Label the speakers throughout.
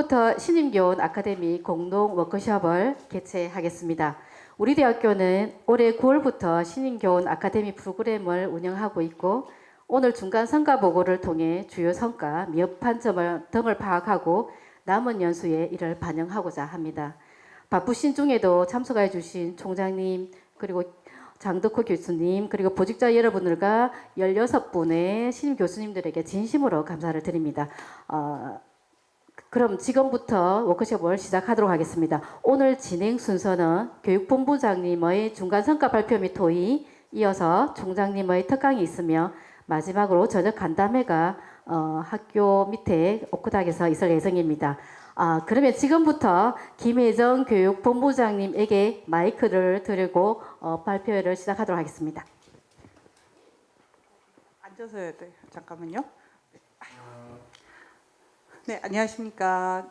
Speaker 1: 지금부터 신임교원 아카데미 공동 워크숍을 개최하겠습니다. 우리 대학교는 올해 9월부터 신임교원 아카데미 프로그램을 운영하고 있고 오늘 중간 성과 보고를 통해 주요 성과, 미흡한 점을 등을 파악하고 남은 연수에 이를 반영하고자 합니다. 바쁘신 중에도 참석해 주신 총장님 그리고 장덕호 교수님 그리고 보직자 여러분들과 16분의 신임 교수님들에게 진심으로 감사를 드립니다. 그럼 지금부터 워크숍을 시작하도록 하겠습니다. 오늘 진행 순서는 교육본부장님의 중간성과 발표 및 토의, 이어서 총장님의 특강이 있으며 마지막으로 저녁 간담회가 학교 밑에 오크닥에서 있을 예정입니다. 그러면 지금부터 김혜정 교육본부장님에게 마이크를 드리고 발표를 시작하도록 하겠습니다.
Speaker 2: 앉아서 해야 돼. 잠깐만요. 네, 안녕하십니까.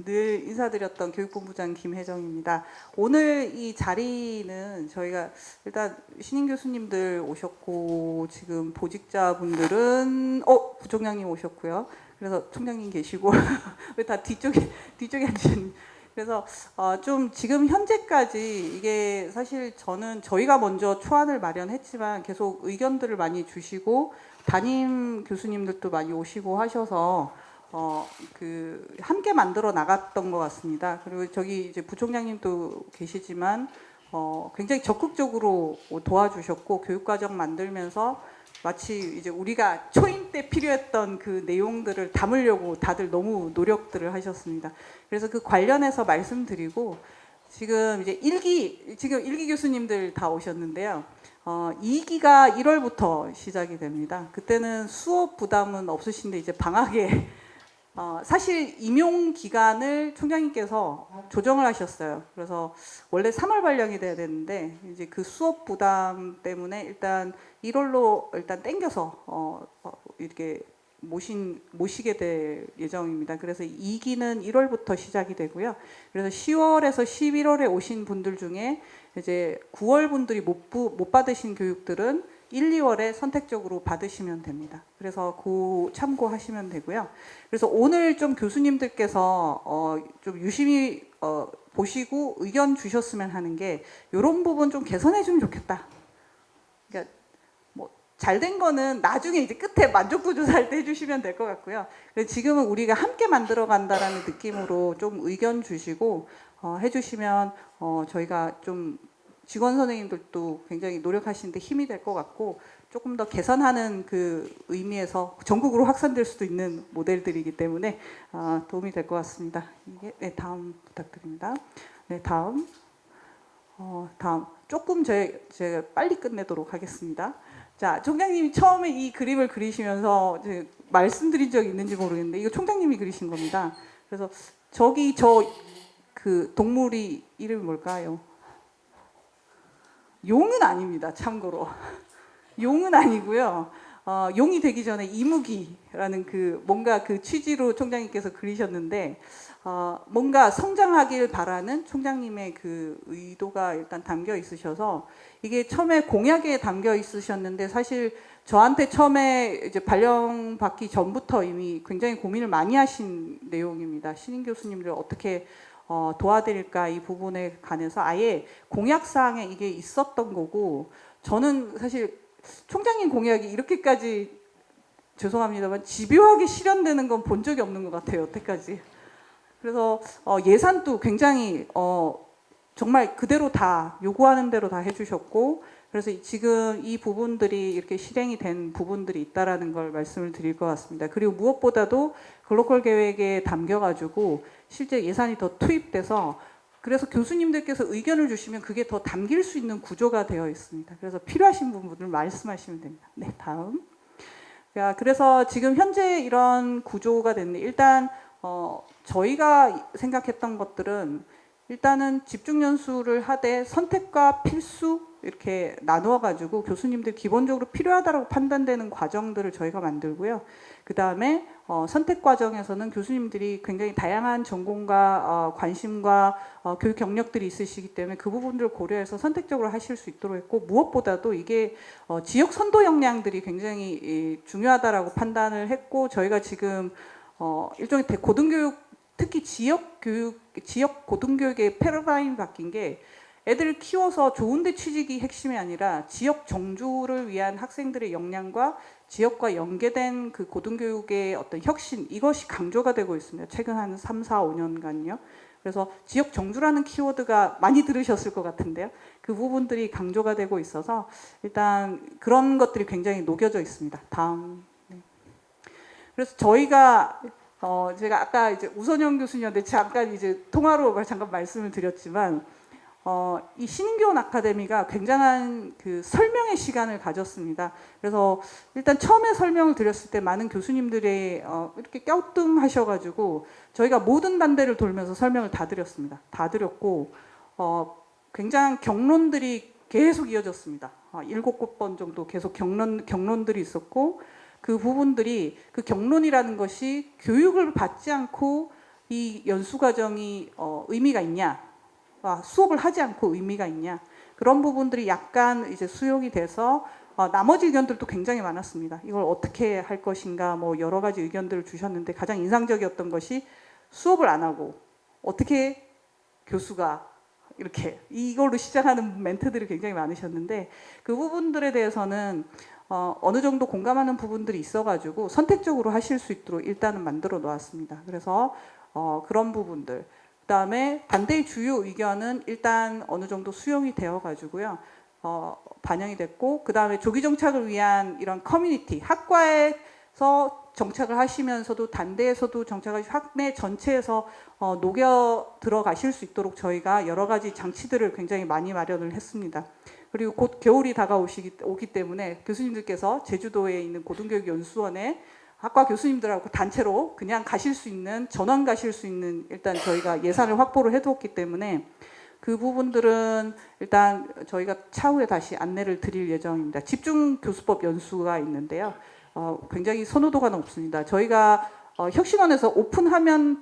Speaker 2: 늘 인사드렸던 교육본부장 김혜정입니다. 오늘 이 자리는 저희가 일단 신임 교수님들 오셨고 지금 보직자분들은 부총장님 오셨고요. 그래서 총장님 계시고 왜 다 뒤쪽에 앉으셨니? 그래서 좀 지금 현재까지 이게 사실 저희가 먼저 초안을 마련했지만 계속 의견들을 많이 주시고 담임 교수님들도 많이 오시고 하셔서 함께 만들어 나갔던 것 같습니다. 그리고 저기 이제 부총장님도 계시지만 굉장히 적극적으로 도와주셨고 교육과정 만들면서 마치 이제 우리가 초임 때 필요했던 그 내용들을 담으려고 다들 너무 노력들을 하셨습니다. 그래서 그 관련해서 말씀드리고 지금 이제 1기 교수님들 다 오셨는데요. 2기가 1월부터 시작이 됩니다. 그때는 수업 부담은 없으신데 이제 방학에 사실 임용 기간을 총장님께서 조정을 하셨어요. 그래서 원래 3월 발령이 돼야 되는데 이제 그 수업 부담 때문에 일단 1월로 일단 땡겨서 이렇게 모시게 될 예정입니다. 그래서 2기는 1월부터 시작이 되고요. 그래서 10월에서 11월에 오신 분들 중에 이제 9월 분들이 못 받으신 교육들은 1, 2월에 선택적으로 받으시면 됩니다. 그래서 그 참고하시면 되고요. 그래서 오늘 좀 교수님들께서 좀 유심히 보시고 의견 주셨으면 하는 게 이런 부분 좀 개선해주면 좋겠다. 그러니까 뭐 잘된 거는 나중에 이제 끝에 만족도 조사할 때 해주시면 될 것 같고요. 지금은 우리가 함께 만들어간다라는 느낌으로 좀 의견 주시고 해주시면 저희가 좀 직원 선생님들도 굉장히 노력하시는데 힘이 될 것 같고 조금 더 개선하는 그 의미에서 전국으로 확산될 수도 있는 모델들이기 때문에 도움이 될 것 같습니다. 네, 다음 부탁드립니다. 네, 다음 조금 제가 빨리 끝내도록 하겠습니다. 자, 총장님이 처음에 이 그림을 그리시면서 말씀드린 적이 있는지 모르겠는데 이거 총장님이 그리신 겁니다. 그래서 저기 그 동물이 이름이 뭘까요? 용은 아닙니다. 참고로 용은 아니고요. 용이 되기 전에 이무기라는 뭔가 그 취지로 총장님께서 그리셨는데 뭔가 성장하길 바라는 총장님의 그 의도가 일단 담겨 있으셔서 이게 처음에 공약에 담겨 있으셨는데 사실 저한테 처음에 이제 발령 받기 전부터 이미 굉장히 고민을 많이 하신 내용입니다. 신임 교수님들 어떻게 도와드릴까 이 부분에 관해서 아예 공약사항에 이게 있었던 거고 저는 사실 총장님 공약이 이렇게까지 죄송합니다만 집요하게 실현되는 건 본 적이 없는 것 같아요. 여태까지. 그래서 예산도 굉장히 정말 그대로 다 요구하는 대로 다 해주셨고 그래서 지금 이 부분들이 이렇게 실행이 된 부분들이 있다라는 걸 말씀을 드릴 것 같습니다. 그리고 무엇보다도 글로컬 계획에 담겨가지고 실제 예산이 더 투입돼서 그래서 교수님들께서 의견을 주시면 그게 더 담길 수 있는 구조가 되어 있습니다. 그래서 필요하신 부분을 말씀하시면 됩니다. 네, 다음. 그래서 지금 현재 이런 구조가 됐는데 일단 저희가 생각했던 것들은 일단은 집중 연수를 하되 선택과 필수 이렇게 나누어 가지고 교수님들 기본적으로 필요하다고 판단되는 과정들을 저희가 만들고요. 그 다음에 선택 과정에서는 교수님들이 굉장히 다양한 전공과 관심과 교육 경력들이 있으시기 때문에 그 부분들을 고려해서 선택적으로 하실 수 있도록 했고 무엇보다도 이게 지역 선도 역량들이 굉장히 중요하다라고 판단을 했고 저희가 지금 일종의 고등교육 특히 지역 고등교육의 패러다임이 바뀐 게 애들을 키워서 좋은데 취직이 핵심이 아니라 지역 정주를 위한 학생들의 역량과 지역과 연계된 그 고등교육의 어떤 혁신, 이것이 강조가 되고 있습니다. 최근 한 3, 4, 5년간요. 그래서 지역 정주라는 키워드가 많이 들으셨을 것 같은데요. 그 부분들이 강조가 되고 있어서 일단 그런 것들이 굉장히 녹여져 있습니다. 다음. 네. 그래서 저희가 제가 아까 이제 우선영 교수님한테 잠깐 이제 통화로 잠깐 말씀을 드렸지만 이 신인교원 아카데미가 굉장한 그 설명의 시간을 가졌습니다. 그래서 일단 처음에 설명을 드렸을 때 많은 교수님들이 이렇게 껴뚱하셔가지고 저희가 모든 단대를 돌면서 설명을 다 드렸습니다. 다 드렸고 굉장한 경론들이 계속 이어졌습니다. 7-8번 정도 계속 경론들이 있었고 그 부분들이 그 경론이라는 것이 교육을 받지 않고 이 연수 과정이 의미가 있냐? 수업을 하지 않고 의미가 있냐, 그런 부분들이 약간 이제 수용이 돼서 나머지 의견들도 굉장히 많았습니다. 이걸 어떻게 할 것인가, 뭐 여러 가지 의견들을 주셨는데 가장 인상적이었던 것이 수업을 안 하고 어떻게 교수가 이렇게 이걸로 시작하는 멘트들이 굉장히 많으셨는데 그 부분들에 대해서는 어느 정도 공감하는 부분들이 있어가지고 선택적으로 하실 수 있도록 일단은 만들어 놓았습니다. 그래서 그런 부분들. 그다음에 반대의 주요 의견은 일단 어느 정도 수용이 되어 가지고요. 반영이 됐고, 그다음에 조기 정착을 위한 이런 커뮤니티, 학과에서 정착을 하시면서도 단대에서도 정착하시고 학내 전체에서 녹여 들어가실 수 있도록 저희가 여러 가지 장치들을 굉장히 많이 마련을 했습니다. 그리고 곧 겨울이 오기 때문에 교수님들께서 제주도에 있는 고등교육연수원에 학과 교수님들하고 단체로 그냥 가실 수 있는, 전원 가실 수 있는 일단 저희가 예산을 확보를 해두었기 때문에 그 부분들은 일단 저희가 차후에 다시 안내를 드릴 예정입니다. 집중교수법 연수가 있는데요. 굉장히 선호도가 높습니다. 저희가 혁신원에서 오픈하면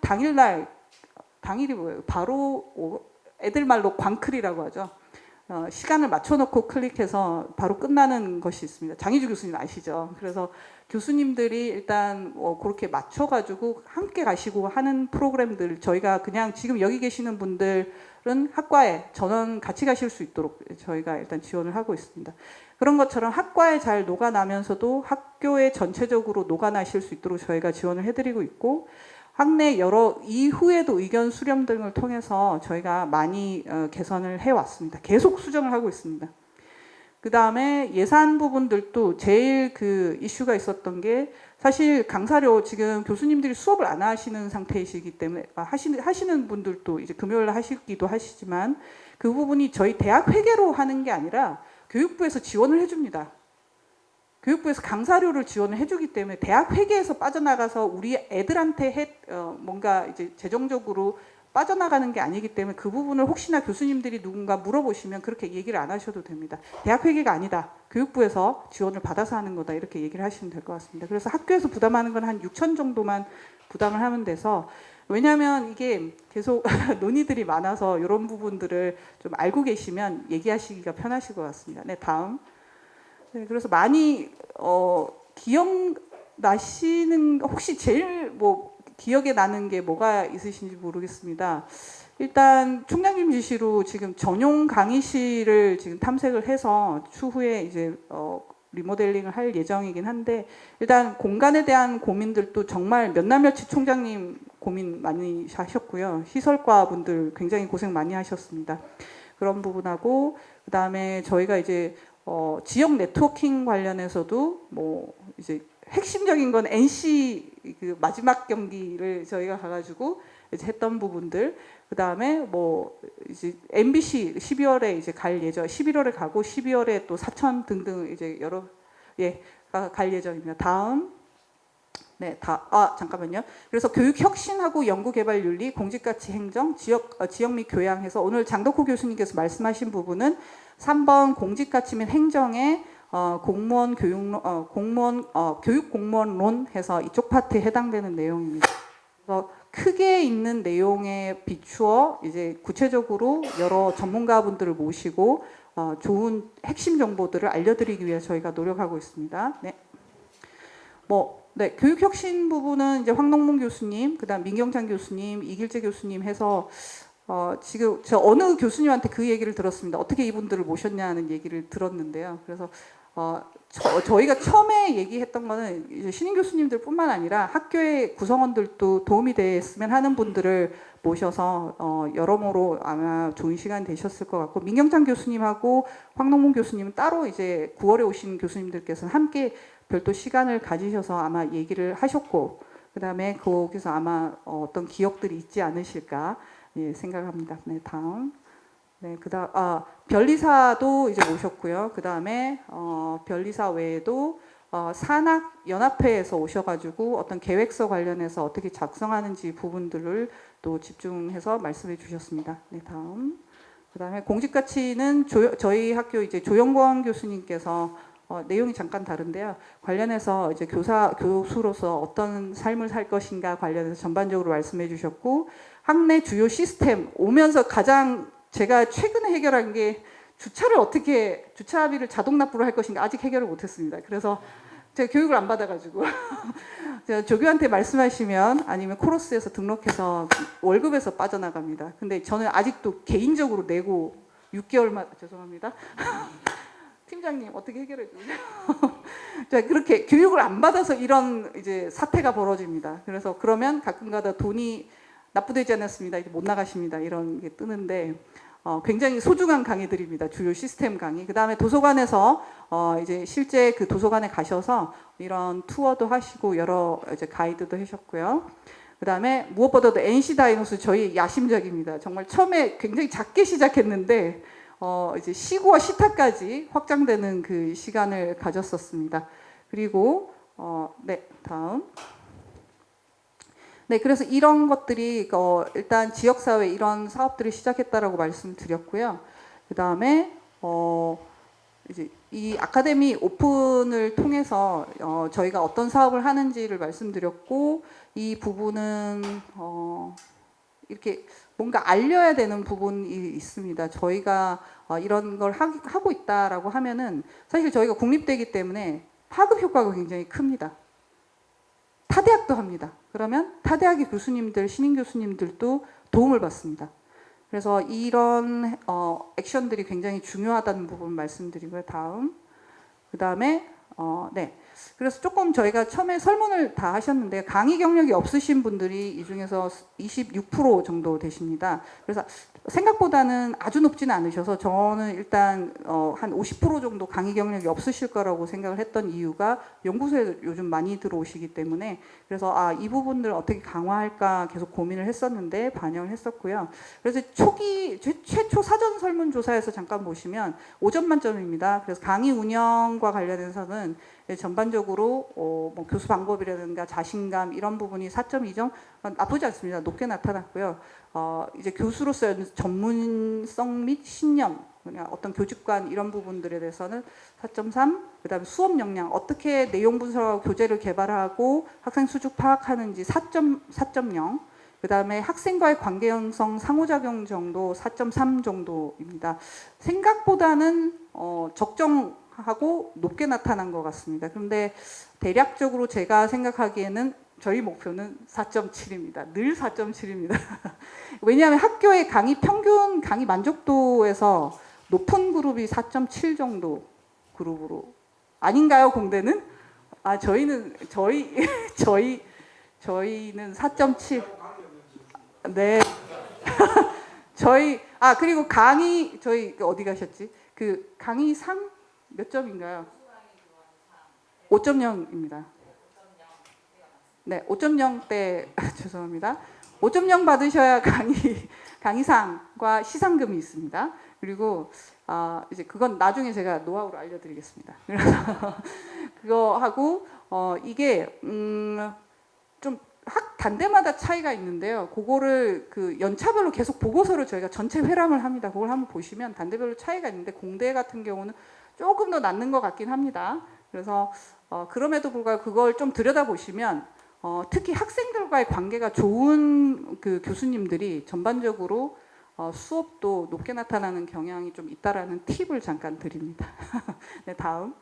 Speaker 2: 당일이 뭐예요? 바로 애들 말로 광클이라고 하죠. 시간을 맞춰놓고 클릭해서 바로 끝나는 것이 있습니다. 장희주 교수님 아시죠? 그래서 교수님들이 일단 그렇게 맞춰가지고 함께 가시고 하는 프로그램들, 저희가 그냥 지금 여기 계시는 분들은 학과에 전원 같이 가실 수 있도록 저희가 일단 지원을 하고 있습니다. 그런 것처럼 학과에 잘 녹아나면서도 학교에 전체적으로 녹아나실 수 있도록 저희가 지원을 해드리고 있고, 학내 이후에도 의견 수렴 등을 통해서 저희가 많이 개선을 해왔습니다. 계속 수정을 하고 있습니다. 그 다음에 예산 부분들도 제일 그 이슈가 있었던 게, 사실 강사료 지금 교수님들이 수업을 안 하시는 상태이시기 때문에 하시는 분들도 이제 금요일 하시기도 하시지만 그 부분이 저희 대학 회계로 하는 게 아니라 교육부에서 지원을 해줍니다. 교육부에서 강사료를 지원을 해주기 때문에 대학 회계에서 빠져나가서 우리 애들한테 뭔가 이제 재정적으로 빠져나가는 게 아니기 때문에 그 부분을 혹시나 교수님들이 누군가 물어보시면 그렇게 얘기를 안 하셔도 됩니다. 대학 회계가 아니다, 교육부에서 지원을 받아서 하는 거다, 이렇게 얘기를 하시면 될 것 같습니다. 그래서 학교에서 부담하는 건 한 6천 정도만 부담을 하면 돼서, 왜냐하면 이게 계속 논의들이 많아서 이런 부분들을 좀 알고 계시면 얘기하시기가 편하실 것 같습니다. 네, 다음. 네, 그래서 많이 기억나시는, 혹시 제일 기억에 나는 게 뭐가 있으신지 모르겠습니다. 일단 총장님 지시로 지금 전용 강의실을 지금 탐색을 해서 추후에 이제 리모델링을 할 예정이긴 한데, 일단 공간에 대한 고민들도 정말 몇날며칠 총장님 고민 많이 하셨고요. 시설과 분들 굉장히 고생 많이 하셨습니다. 그런 부분하고, 그 다음에 저희가 이제 지역 네트워킹 관련해서도 이제 핵심적인 건 NC 그 마지막 경기를 저희가 가가지고 이제 했던 부분들, 그 다음에 이제 MBC 12월에 이제 갈 예정, 11월에 가고 12월에 또 사천 등등 이제 갈 예정입니다. 다음. 네, 잠깐만요. 그래서 교육 혁신하고 연구개발 윤리, 공직가치 행정, 지역 및 교양해서 오늘 장덕호 교수님께서 말씀하신 부분은 3번 공직가치 및 행정의 교육 공무원론 해서 이쪽 파트에 해당되는 내용입니다. 그래서 크게 있는 내용에 비추어 이제 구체적으로 여러 전문가분들을 모시고 좋은 핵심 정보들을 알려드리기 위해 저희가 노력하고 있습니다. 네. 네, 교육혁신 부분은 이제 황동문 교수님, 그다음 민경찬 교수님, 이길재 교수님 해서 지금 저 어느 교수님한테 그 얘기를 들었습니다. 어떻게 이분들을 모셨냐는 얘기를 들었는데요. 그래서 저희가 처음에 얘기했던 거는 이제 신임 교수님들뿐만 아니라 학교의 구성원들도 도움이 됐으면 하는 분들을 모셔서 여러모로 아마 좋은 시간 되셨을 것 같고, 민경찬 교수님하고 황동문 교수님은 따로 이제 9월에 오신 교수님들께서는 함께 별도 시간을 가지셔서 아마 얘기를 하셨고, 그다음에 거기서 아마 어떤 기억들이 있지 않으실까 생각합니다. 네, 다음. 네, 그다음 변리사도 이제 모셨고요. 그다음에 변리사 외에도 산학 연합회에서 오셔가지고 어떤 계획서 관련해서 어떻게 작성하는지 부분들을 또 집중해서 말씀해 주셨습니다. 네, 다음. 그다음에 공직가치는 저희 학교 이제 조영권 교수님께서 내용이 잠깐 다른데요. 관련해서 이제 교수로서 어떤 삶을 살 것인가 관련해서 전반적으로 말씀해 주셨고, 학내 주요 시스템 오면서 가장 제가 최근에 해결한 게 주차비를 자동 납부로 할 것인가 아직 해결을 못했습니다. 그래서 제가 교육을 안 받아가지고 제가 조교한테 말씀하시면 아니면 코러스에서 등록해서 월급에서 빠져나갑니다. 근데 저는 아직도 개인적으로 내고 6개월만 죄송합니다. 팀장님 어떻게 해결해 주세요? 자, 그렇게 교육을 안 받아서 이런 이제 사태가 벌어집니다. 그래서 그러면 가끔가다 돈이 납부되지 않았습니다. 이제 못 나가십니다. 이런 게 뜨는데 굉장히 소중한 강의들입니다. 주요 시스템 강의. 그 다음에 도서관에서 이제 실제 그 도서관에 가셔서 이런 투어도 하시고 여러 이제 가이드도 하셨고요. 그 다음에 무엇보다도 NC 다이노스 저희 야심작입니다. 정말 처음에 굉장히 작게 시작했는데 이제 시구와 시타까지 확장되는 그 시간을 가졌었습니다. 그리고 네, 다음. 네, 그래서 이런 것들이 일단 지역사회 이런 사업들을 시작했다라고 말씀드렸고요. 그 다음에 이제 이 아카데미 오픈을 통해서 저희가 어떤 사업을 하는지를 말씀드렸고, 이 부분은 이렇게 뭔가 알려야 되는 부분이 있습니다. 저희가 이런 걸 하고 있다라고 하면은 사실 저희가 국립대이기 때문에 파급 효과가 굉장히 큽니다. 타대학도 합니다. 그러면 타대학의 교수님들, 신임 교수님들도 도움을 받습니다. 그래서 이런 액션들이 굉장히 중요하다는 부분 말씀드리고요. 다음. 그 다음에 네. 그래서 조금 저희가 처음에 설문을 다 하셨는데 강의 경력이 없으신 분들이 이 중에서 26% 정도 되십니다. 그래서 생각보다는 아주 높지는 않으셔서 저는 일단 한 50% 정도 강의 경력이 없으실 거라고 생각을 했던 이유가 연구소에 요즘 많이 들어오시기 때문에, 그래서 이 부분들 어떻게 강화할까 계속 고민을 했었는데 반영을 했었고요. 그래서 초기 최초 사전 설문조사에서 잠깐 보시면 5점 만점입니다. 그래서 강의 운영과 관련해서는 전반적으로 뭐 교수 방법이라든가 자신감 이런 부분이 4.2점 나쁘지 않습니다. 높게 나타났고요. 이제 교수로서의 전문성 및 신념, 그냥 어떤 교직관 이런 부분들에 대해서는 4.3, 그다음에 수업 역량 어떻게 내용 분석하고 교재를 개발하고 학생 수준 파악하는지 4.0, 그다음에 학생과의 관계 형성 상호작용 정도 4.3 정도입니다. 생각보다는 적정하고 높게 나타난 것 같습니다. 그런데 대략적으로 제가 생각하기에는 저희 목표는 4.7입니다. 늘 4.7입니다. 왜냐하면 학교의 평균 강의 만족도에서 높은 그룹이 4.7 정도 그룹으로 아닌가요, 공대는? 저희는 4.7. 네. 그리고 저희 어디 가셨지? 그 강의상 몇 점인가요? 5.0입니다. 네, 5.0대 죄송합니다. 5.0 받으셔야 강의상과 시상금이 있습니다. 그리고 이제 그건 나중에 제가 노하우로 알려드리겠습니다. 그래서 그거 하고 이게 좀 학 단대마다 차이가 있는데요. 그거를 그 연차별로 계속 보고서를 저희가 전체 회람을 합니다. 그걸 한번 보시면 단대별로 차이가 있는데 공대 같은 경우는 조금 더 낫는 것 같긴 합니다. 그래서 그럼에도 불구하고 그걸 좀 들여다보시면 특히 학생들과의 관계가 좋은 그 교수님들이 전반적으로 수업도 높게 나타나는 경향이 좀 있다라는 팁을 잠깐 드립니다. 네, 다음.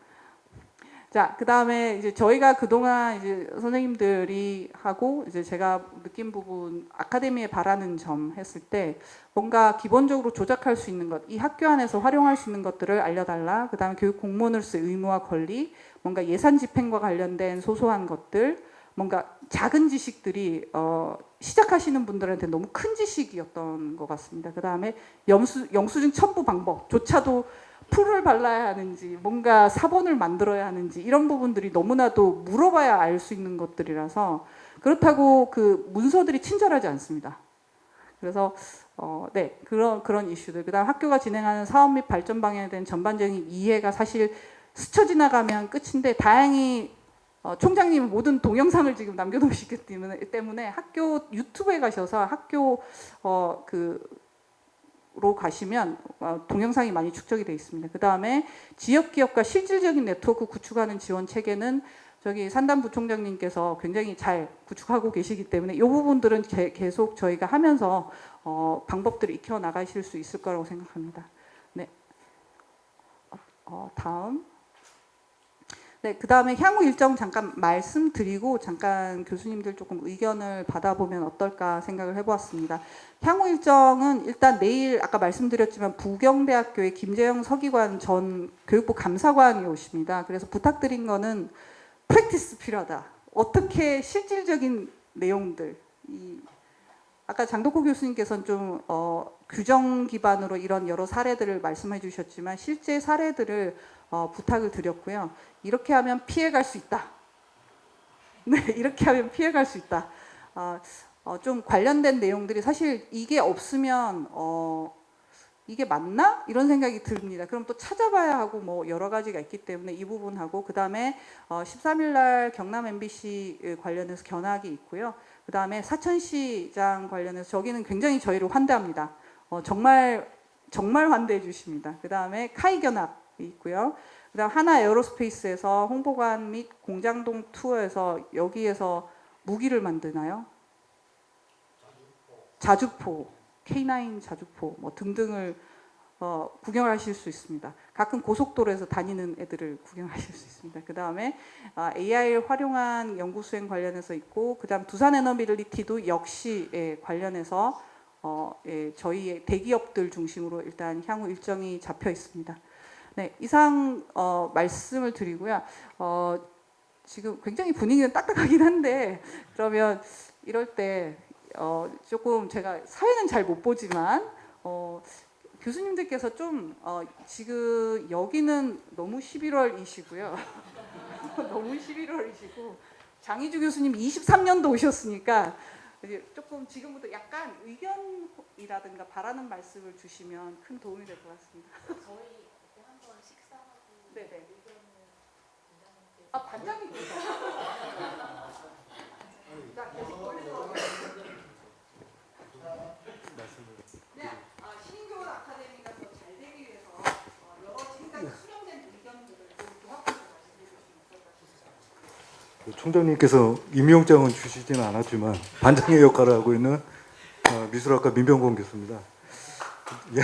Speaker 2: 자, 그 다음에 이제 저희가 그동안 이제 선생님들이 하고 이제 제가 느낀 부분, 아카데미에 바라는 점 했을 때 뭔가 기본적으로 조작할 수 있는 것, 이 학교 안에서 활용할 수 있는 것들을 알려달라. 그 다음에 교육 공무원으로서의 의무와 권리, 뭔가 예산 집행과 관련된 소소한 것들, 뭔가 작은 지식들이 시작하시는 분들한테 너무 큰 지식이었던 것 같습니다. 그 다음에 영수증 첨부 방법조차도 풀을 발라야 하는지 뭔가 사본을 만들어야 하는지 이런 부분들이 너무나도 물어봐야 알 수 있는 것들이라서 그렇다고 그 문서들이 친절하지 않습니다. 그래서 네, 그런 이슈들. 그다음 학교가 진행하는 사업 및 발전 방향에 대한 전반적인 이해가 사실 스쳐 지나가면 끝인데 다행히 총장님 모든 동영상을 지금 남겨놓으시기 때문에 학교 유튜브에 가셔서 학교 로 가시면 동영상이 많이 축적이 되어 있습니다. 그 다음에 지역 기업과 실질적인 네트워크 구축하는 지원 체계는 저기 산단 부총장님께서 굉장히 잘 구축하고 계시기 때문에 이 부분들은 계속 저희가 하면서 방법들을 익혀 나가실 수 있을 거라고 생각합니다. 네, 다음. 네, 그 다음에 향후 일정 잠깐 말씀드리고 잠깐 교수님들 조금 의견을 받아보면 어떨까 생각을 해보았습니다. 향후 일정은 일단 내일 아까 말씀드렸지만 부경대학교의 김재영 서기관 전 교육부 감사관이 오십니다. 그래서 부탁드린 거는 프랙티스 필요하다. 어떻게 실질적인 내용들, 아까 장덕호 교수님께서는 좀 규정 기반으로 이런 여러 사례들을 말씀해 주셨지만 실제 사례들을 부탁을 드렸고요. 이렇게 하면 피해갈 수 있다. 네, 이렇게 하면 피해갈 수 있다. 좀 관련된 내용들이 사실 이게 없으면 이게 맞나? 이런 생각이 듭니다. 그럼 또 찾아봐야 하고 뭐 여러 가지가 있기 때문에 이 부분하고 그 다음에 13일 날 경남 MBC 관련해서 견학이 있고요. 그 다음에 사천시장 관련해서 저기는 굉장히 저희를 환대합니다. 정말 환대해 주십니다. 그 다음에 카이 견학이 있고요. 그다음 하나 에어로스페이스에서 홍보관 및 공장동 투어에서 여기에서 무기를 만드나요? 자주포, K9 자주포 뭐 등등을 구경을 하실 수 있습니다. 가끔 고속도로에서 다니는 애들을 구경하실 수 있습니다. 그 다음에 AI를 활용한 연구 수행 관련해서 있고, 그 다음 두산 에너빌리티도 역시 관련해서 저희의 대기업들 중심으로 일단 향후 일정이 잡혀 있습니다. 네, 이상 말씀을 드리고요. 지금 굉장히 분위기는 딱딱하긴 한데 그러면 이럴 때 조금 제가 사회는 잘 못 보지만 교수님들께서 좀 지금 여기는 너무 11월이시고요. 너무 11월이시고 장희주 교수님 23년도 오셨으니까 이제 조금 지금부터 약간 의견이라든가 바라는 말씀을 주시면 큰 도움이 될 것 같습니다.
Speaker 3: 저희 그때 한번 식사하고
Speaker 2: 네네.
Speaker 3: 의견을 반장님께서
Speaker 2: 반장님께서. 자, 계속 올려서. 네, 신인교원 아카데미가 더 잘 되기 위해서 여러 지금까지 수렴된 의견들을 좀 종합해서 말씀해 주시면 어떨까 싶습니다.
Speaker 4: 총장님께서 임명장은 주시지는 않았지만 반장의 역할을 하고 있는 미술학과 민병곤 교수입니다. 예,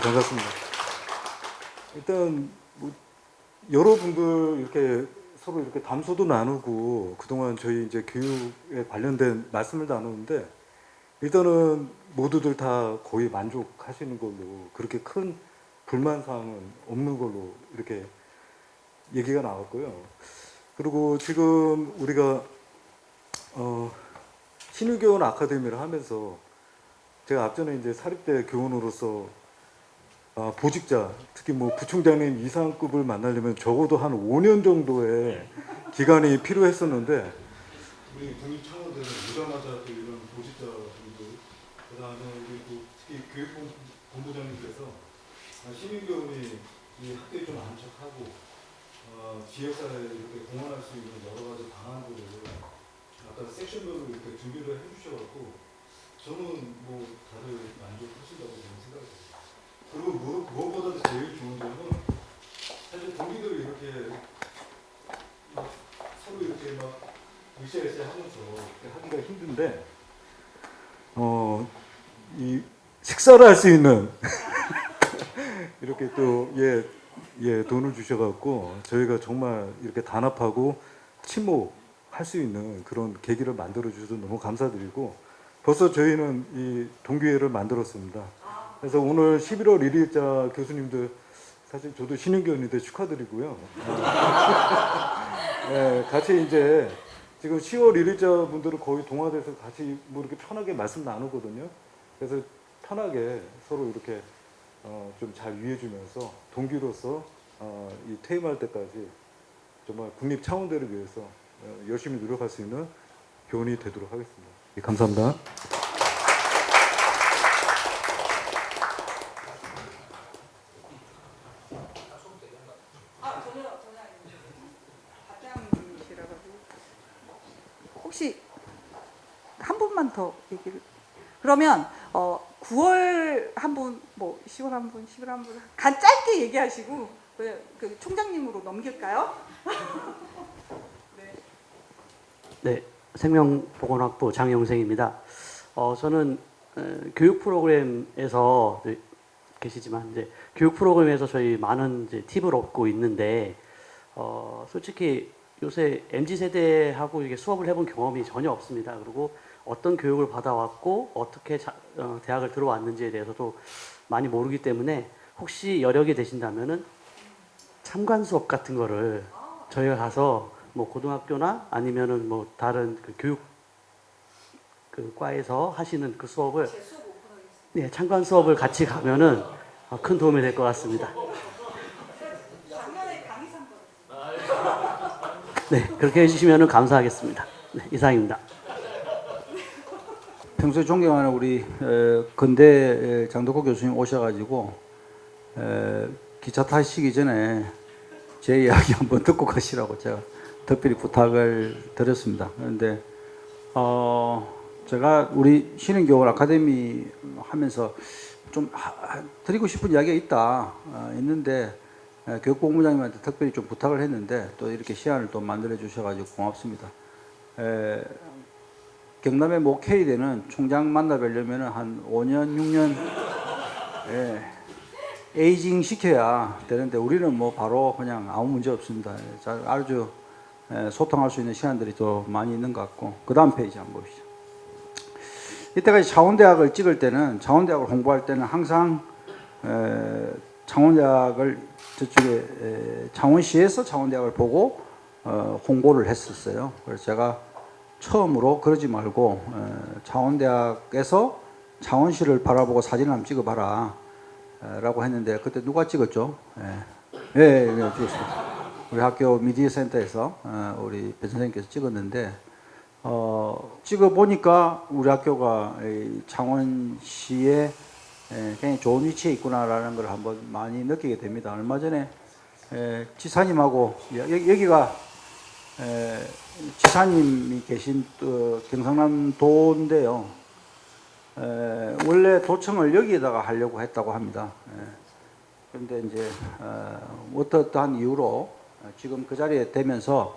Speaker 4: 반갑습니다. 일단 뭐 여러분들 이렇게 서로 이렇게 담소도 나누고 그동안 저희 이제 교육에 관련된 말씀을 나누는데 일단은 모두들 다 거의 만족하시는 걸로 그렇게 큰 불만 사항은 없는 걸로 이렇게 얘기가 나왔고요. 그리고 지금 우리가 신유교원 아카데미를 하면서 제가 앞전에 이제 사립대 교원으로서 보직자, 특히 뭐 부총장님 이상급을 만나려면 적어도 한 5년 정도의 기간이 필요했었는데 우리 국립창원대는 오자마자 또 이런 보직자분들, 그 다음에 우리 또 특히 교육본부장님께서 신유교원이 이 학교에 좀 안착하고 지역사회에 이렇게 공헌할 수 있는 여러 가지 방안들을 아까 섹션별로 이렇게 준비를 해주셔갖고 저는 뭐 다들 만족하신다고 저는 생각합니다. 그리고 무엇보다도 제일 좋은 점은 사실 동기들이 이렇게 막 서로 이렇게 막 으쌰으쌰 하면서 이렇게 하기가 힘든데 이 식사를 할 수 있는 이렇게 또 돈을 주셔갖고 저희가 정말 이렇게 단합하고 친목할 수 있는 그런 계기를 만들어 주셔서 너무 감사드리고 벌써 저희는 이 동기회를 만들었습니다. 그래서 오늘 11월 1일자 교수님들 사실 저도 신인교원인데 축하드리고요. 네, 같이 이제 지금 10월 1일자 분들은 거의 동아대에서 같이 뭐 이렇게 편하게 말씀 나누거든요. 그래서 편하게 서로 이렇게 좀 잘 위해주면서 동기로서 이 퇴임할 때까지 정말 국립 차원대를 위해서 열심히 노력할 수 있는 교원이 되도록 하겠습니다. 예, 감사합니다.
Speaker 2: 과장님이시라 가지고 혹시 한 분만 더 얘기를 그러면 9월 한 분, 뭐 10월 한 분, 11월 한 분, 간 짧게 얘기하시고 그 총장님으로 넘길까요?
Speaker 5: 네, 생명보건학부 장영생입니다. 저는 교육 프로그램에서 계시지만 이제 교육 프로그램에서 저희 많은 이제 팁을 얻고 있는데 솔직히 요새 MZ 세대하고 이게 수업을 해본 경험이 전혀 없습니다. 그리고 어떤 교육을 받아왔고 어떻게 대학을 들어왔는지에 대해서도 많이 모르기 때문에 혹시 여력이 되신다면은 참관 수업 같은 거를 저희가 가서 뭐 고등학교나 아니면은 뭐 다른 그 교육 그 과에서 하시는 그 수업을 네, 참관 수업을 같이 가면은 큰 도움이 될 것 같습니다. 네, 그렇게 해주시면은 감사하겠습니다. 네, 이상입니다.
Speaker 6: 평소에 존경하는 우리 건대 장덕호 교수님 오셔가지고 기차 타시기 전에 제 이야기 한번 듣고 가시라고 제가 특별히 부탁을 드렸습니다. 그런데 제가 우리 신흥교원 아카데미 하면서 좀 드리고 싶은 이야기가 있는데 교육본부장님한테 특별히 좀 부탁을 했는데 또 이렇게 시간을 또 만들어 주셔가지고 고맙습니다. 경남에 목회의되는 총장 만나 뵈려면 한 5년, 6년 에이징 시켜야 되는데 우리는 뭐 바로 그냥 아무 문제 없습니다. 아주 소통할 수 있는 시간들이 더 많이 있는 것 같고 그 다음 페이지 한번 보시죠. 이때까지 창원대학을 찍을 때는 창원대학을 홍보할 때는 항상 창원대학을 저쪽에 창원시에서 창원대학을 보고 홍보를 했었어요. 그래서 제가 처음으로 그러지 말고 창원대학에서 창원시를 바라보고 사진을 한번 찍어봐라 라고 했는데 그때 누가 찍었죠? 예, 찍었습니다. 우리 학교 미디어 센터에서 우리 배 선생님께서 찍었는데 찍어보니까 우리 학교가 창원시에 굉장히 좋은 위치에 있구나라는 걸 한번 많이 느끼게 됩니다. 얼마 전에 지사님하고 여기가 지사님이 계신 경상남도인데요. 원래 도청을 여기에다가 하려고 했다고 합니다. 그런데 이제 어떠한 이유로 지금 그 자리에 되면서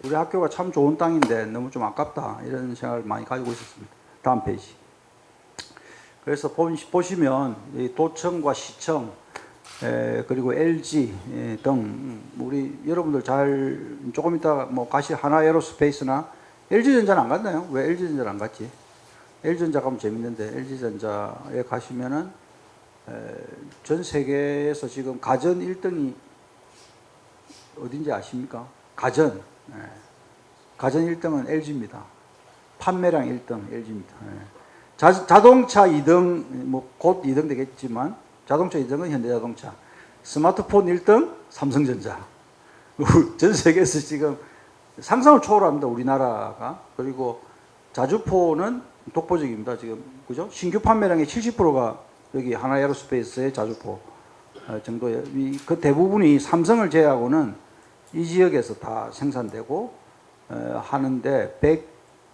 Speaker 6: 우리 학교가 참 좋은 땅인데 너무 좀 아깝다 이런 생각을 많이 가지고 있었습니다. 다음 페이지. 그래서 보시면 이 도청과 시청 그리고 LG 등 우리 여러분들 잘 조금 이따 뭐 가시 하나 에어로스페이스나 LG전자는 안 갔나요? 왜 LG전자를 안 갔지? LG전자 가면 재밌는데 LG전자에 가시면은 전 세계에서 지금 가전 1등이 어딘지 아십니까? 가전 1등은 LG입니다. 판매량 1등 LG입니다. 자동차 2등 뭐 곧 2등 되겠지만 자동차 2등은 현대자동차, 스마트폰 1등 삼성전자. 전 세계에서 지금 상상을 초월합니다. 우리나라가. 그리고 자주포는 독보적입니다. 지금 그죠? 신규 판매량의 70%가 여기 하나에어로스페이스의 자주포 정도에 그 대부분이 삼성을 제외하고는 이 지역에서 다 생산되고 하는데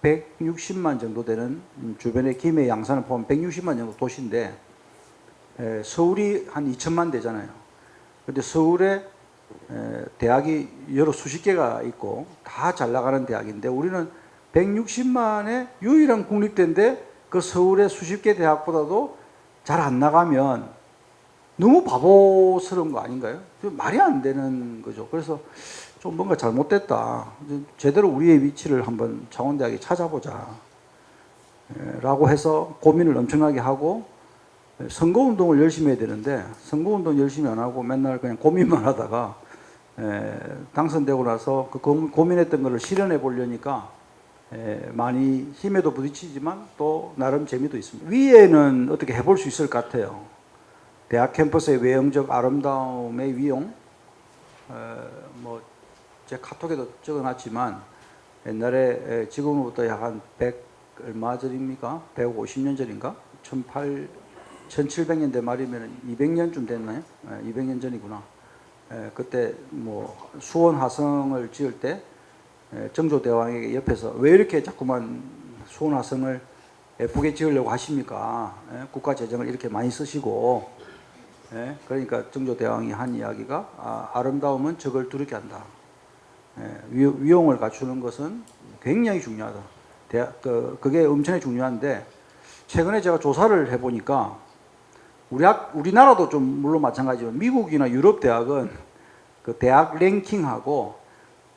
Speaker 6: 160만 정도 되는 주변의 김해 양산을 포함 160만 정도 도시인데 서울이 한 2천만 되잖아요. 그런데 서울에 대학이 여러 수십 개가 있고 다 잘 나가는 대학인데 우리는 160만의 유일한 국립대인데 그 서울의 수십 개 대학보다도 잘 안 나가면 너무 바보스러운 거 아닌가요? 말이 안 되는 거죠. 그래서 좀 뭔가 잘못됐다. 제대로 우리의 위치를 한번 창원대학에 찾아보자. 라고 해서 고민을 엄청나게 하고 선거운동을 열심히 해야 되는데 선거운동 열심히 안 하고 맨날 그냥 고민만 하다가 당선되고 나서 그 고민했던 것을 실현해 보려니까 많이 힘에도 부딪히지만 또 나름 재미도 있습니다. 위에는 어떻게 해볼 수 있을 것 같아요. 대학 캠퍼스의 외형적 아름다움의 위용, 뭐 제 카톡에도 적어놨지만 옛날에 지금으로부터 약 한 100 얼마 전입니까? 150년 전인가? 1700년대 말이면 200년쯤 됐나요? 200년 전이구나. 그때 뭐 수원 화성을 지을 때 정조대왕에게 옆에서 왜 이렇게 자꾸만 수원 화성을 예쁘게 지으려고 하십니까? 국가 재정을 이렇게 많이 쓰시고, 그러니까 정조대왕이 한 이야기가 아름다움은 적을 두렵게 한다. 위용을 갖추는 것은 굉장히 중요하다. 그게 엄청나게 중요한데 최근에 제가 조사를 해보니까 우리나라도 좀 물론 마찬가지지만 미국이나 유럽 대학은 그 대학 랭킹하고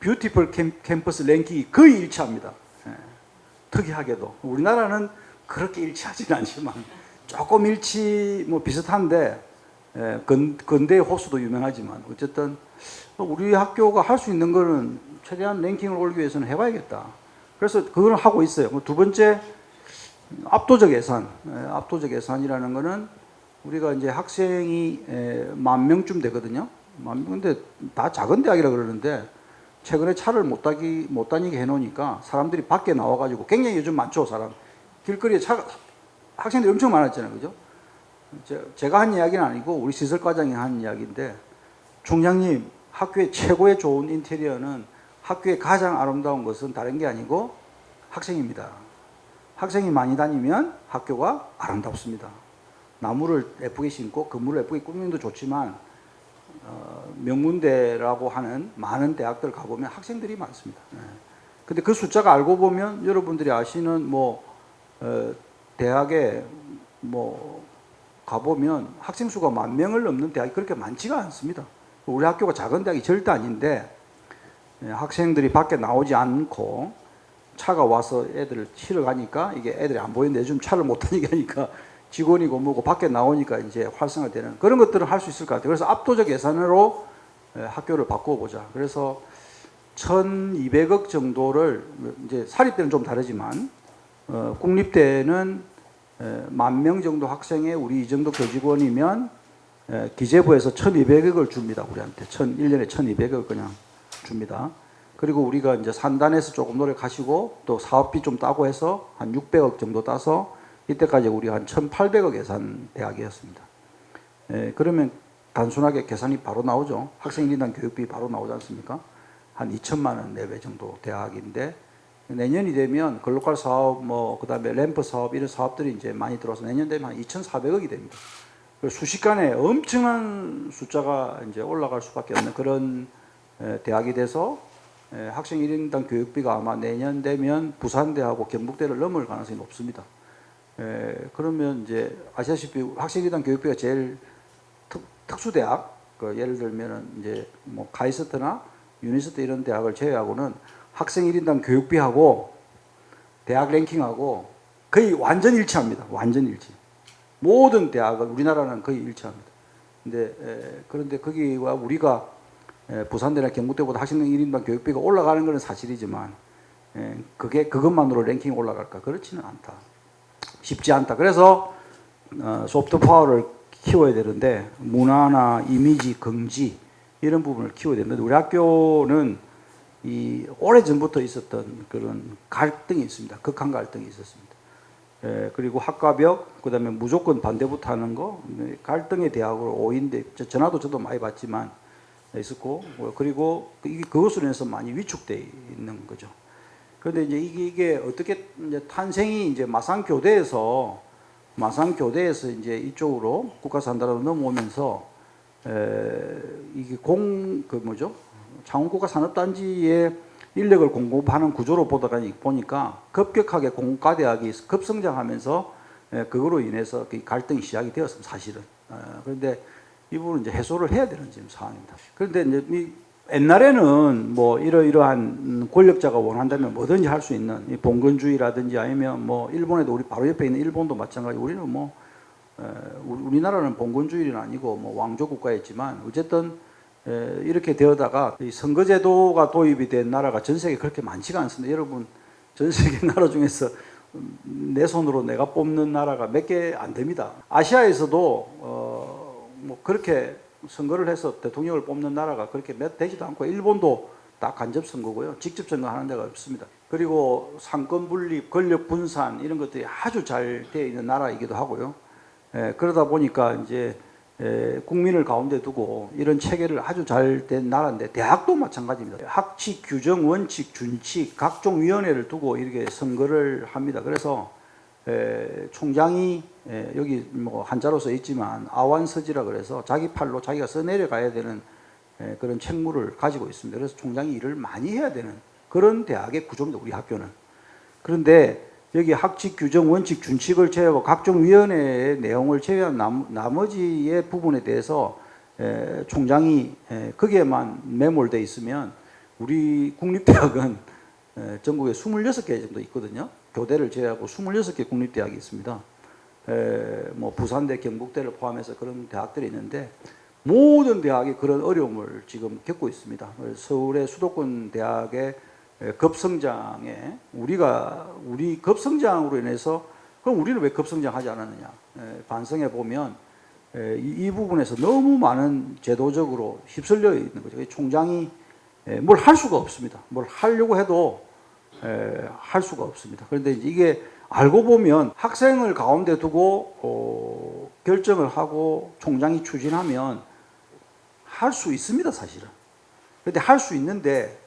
Speaker 6: 뷰티풀 캠퍼스 랭킹이 거의 일치합니다. 특이하게도 우리나라는 그렇게 일치하지는 않지만 조금 뭐 비슷한데 근대의 호수도 유명하지만 어쨌든 우리 학교가 할 수 있는 거는 최대한 랭킹을 올리기 위해서는 해봐야겠다. 그래서 그걸 하고 있어요. 두 번째, 압도적 예산. 압도적 예산이라는 거는 우리가 이제 학생이 10,000명쯤 되거든요. 근데 다 작은 대학이라 그러는데 최근에 차를 못 다니게 해놓으니까 사람들이 밖에 나와가지고 굉장히 요즘 많죠, 사람. 길거리에 학생들이 엄청 많았잖아요, 그죠? 제가 한 이야기는 아니고 우리 시설과장이 한 이야기인데 총장님, 학교의 최고의 좋은 인테리어는 학교의 가장 아름다운 것은 다른 게 아니고 학생입니다. 학생이 많이 다니면 학교가 아름답습니다. 나무를 예쁘게 심고 건물을 예쁘게 꾸미는 것도 좋지만 명문대라고 하는 많은 대학들 가보면 학생들이 많습니다. 근데 그 숫자가 알고 보면 여러분들이 아시는 대학에 가보면 학생 수가 10,000명을 넘는 대학이 그렇게 많지가 않습니다. 우리 학교가 작은 대학이 절대 아닌데 학생들이 밖에 나오지 않고 차가 와서 애들을 치러 가니까 이게 애들이 안 보이는데 요즘 차를 못 다니게 하니까 직원이고 뭐고 밖에 나오니까 이제 활성화되는 그런 것들을 할 수 있을 것 같아요. 그래서 압도적 예산으로 학교를 바꿔보자. 그래서 1,200억 정도를 이제 사립대는 좀 다르지만 국립대는 10,000명 정도 학생의 우리 이 정도 교직원이면 기재부에서 1,200억을 줍니다. 우리한테 1년에 1,200억 그냥 줍니다. 그리고 우리가 이제 산단에서 조금 노력하시고 또 사업비 좀 따고 해서 한 600억 정도 따서 이때까지 우리가 한 1,800억 예산 대학이었습니다. 그러면 단순하게 계산이 바로 나오죠. 학생 인당 교육비 바로 나오지 않습니까? 한 2천만 원 내외 정도 대학인데 내년이 되면 글로컬 사업 그다음에 램프 사업 이런 사업들이 이제 많이 들어와서 내년 되면 한 2,400억이 됩니다. 순식간에 엄청난 숫자가 이제 올라갈 수밖에 없는 그런 대학이 돼서 학생 1인당 교육비가 아마 내년 되면 부산대하고 경북대를 넘을 가능성이 높습니다. 그러면 이제 아시다시피 학생 1인당 교육비가 제일 특수대학, 예를 들면은 이제 카이스트나 유니스트 이런 대학을 제외하고는 학생 1인당 교육비하고 대학 랭킹하고 거의 완전 일치합니다. 완전 일치. 모든 대학은 우리나라는 거의 일치합니다. 그런데 거기와 우리가 부산대나 경북대보다 학생 1인당 교육비가 올라가는 것은 사실이지만 그것만으로 랭킹이 올라갈까? 그렇지는 않다. 쉽지 않다. 그래서 소프트 파워를 키워야 되는데 문화나 이미지, 긍지 이런 부분을 키워야 되는데 우리 학교는 오래전부터 있었던 그런 갈등이 있습니다. 극한 갈등이 있었습니다. 그리고 학과벽, 그 다음에 무조건 반대부터 하는 거, 갈등의 대학으로 5인대, 전화도 저도 많이 받지만 있었고, 그리고 그것으로 인해서 많이 위축되어 있는 거죠. 그런데 이제 이게 어떻게 이제 탄생이 이제 마산교대에서 이제 이쪽으로 국가산단으로 넘어오면서, 이게 창원국가산업단지의 인력을 공급하는 구조로 보니까 급격하게 공과대학이 급성장하면서 그거로 인해서 갈등이 시작이 되었습니다. 사실은. 그런데 이 부분은 이제 해소를 해야 되는 지금 상황입니다. 그런데 이제 옛날에는 뭐 이러이러한 권력자가 원한다면 뭐든지 할 수 있는 이 봉건주의라든지 아니면 뭐 일본에도 우리 바로 옆에 있는 일본도 마찬가지. 우리는 뭐 우리나라는 봉건주의는 아니고 뭐 왕조 국가였지만 어쨌든 이렇게 되어다가 이 선거제도가 도입이 된 나라가 전 세계 그렇게 많지가 않습니다. 여러분 전 세계 나라 중에서 내 손으로 내가 뽑는 나라가 몇 개 안 됩니다. 아시아에서도 뭐 그렇게 선거를 해서 대통령을 뽑는 나라가 그렇게 몇 되지도 않고 일본도 다 간접 선거고요. 직접 선거하는 데가 없습니다. 그리고 상권 분립, 권력 분산 이런 것들이 아주 잘 되어 있는 나라이기도 하고요. 그러다 보니까 이제 국민을 가운데 두고 이런 체계를 아주 잘 된 나라인데 대학도 마찬가지입니다. 학칙, 규정, 원칙, 준칙 각종 위원회를 두고 이렇게 선거를 합니다. 그래서 총장이 여기 뭐 한자로 써 있지만 아완서지라 그래서 자기 팔로 자기가 써내려가야 되는 그런 책무를 가지고 있습니다. 그래서 총장이 일을 많이 해야 되는 그런 대학의 구조입니다. 우리 학교는. 그런데 여기 학칙, 규정, 원칙, 준칙을 제외하고 각종 위원회의 내용을 제외한 나머지의 부분에 대해서 총장이 거기에만 매몰되어 있으면 우리 국립대학은 전국에 26개 정도 있거든요. 교대를 제외하고 26개 국립대학이 있습니다. 뭐 부산대, 경북대를 포함해서 그런 대학들이 있는데 모든 대학이 그런 어려움을 지금 겪고 있습니다. 서울의 수도권 대학의 급성장에 우리 급성장으로 인해서 그럼 우리는 왜 급성장하지 않았느냐 반성해 보면 이 부분에서 너무 많은 제도적으로 휩쓸려 있는 거죠. 총장이 뭘 할 수가 없습니다. 뭘 하려고 해도 할 수가 없습니다. 그런데 이게 알고 보면 학생을 가운데 두고 결정을 하고 총장이 추진하면 할 수 있습니다, 사실은. 그런데 할 수 있는데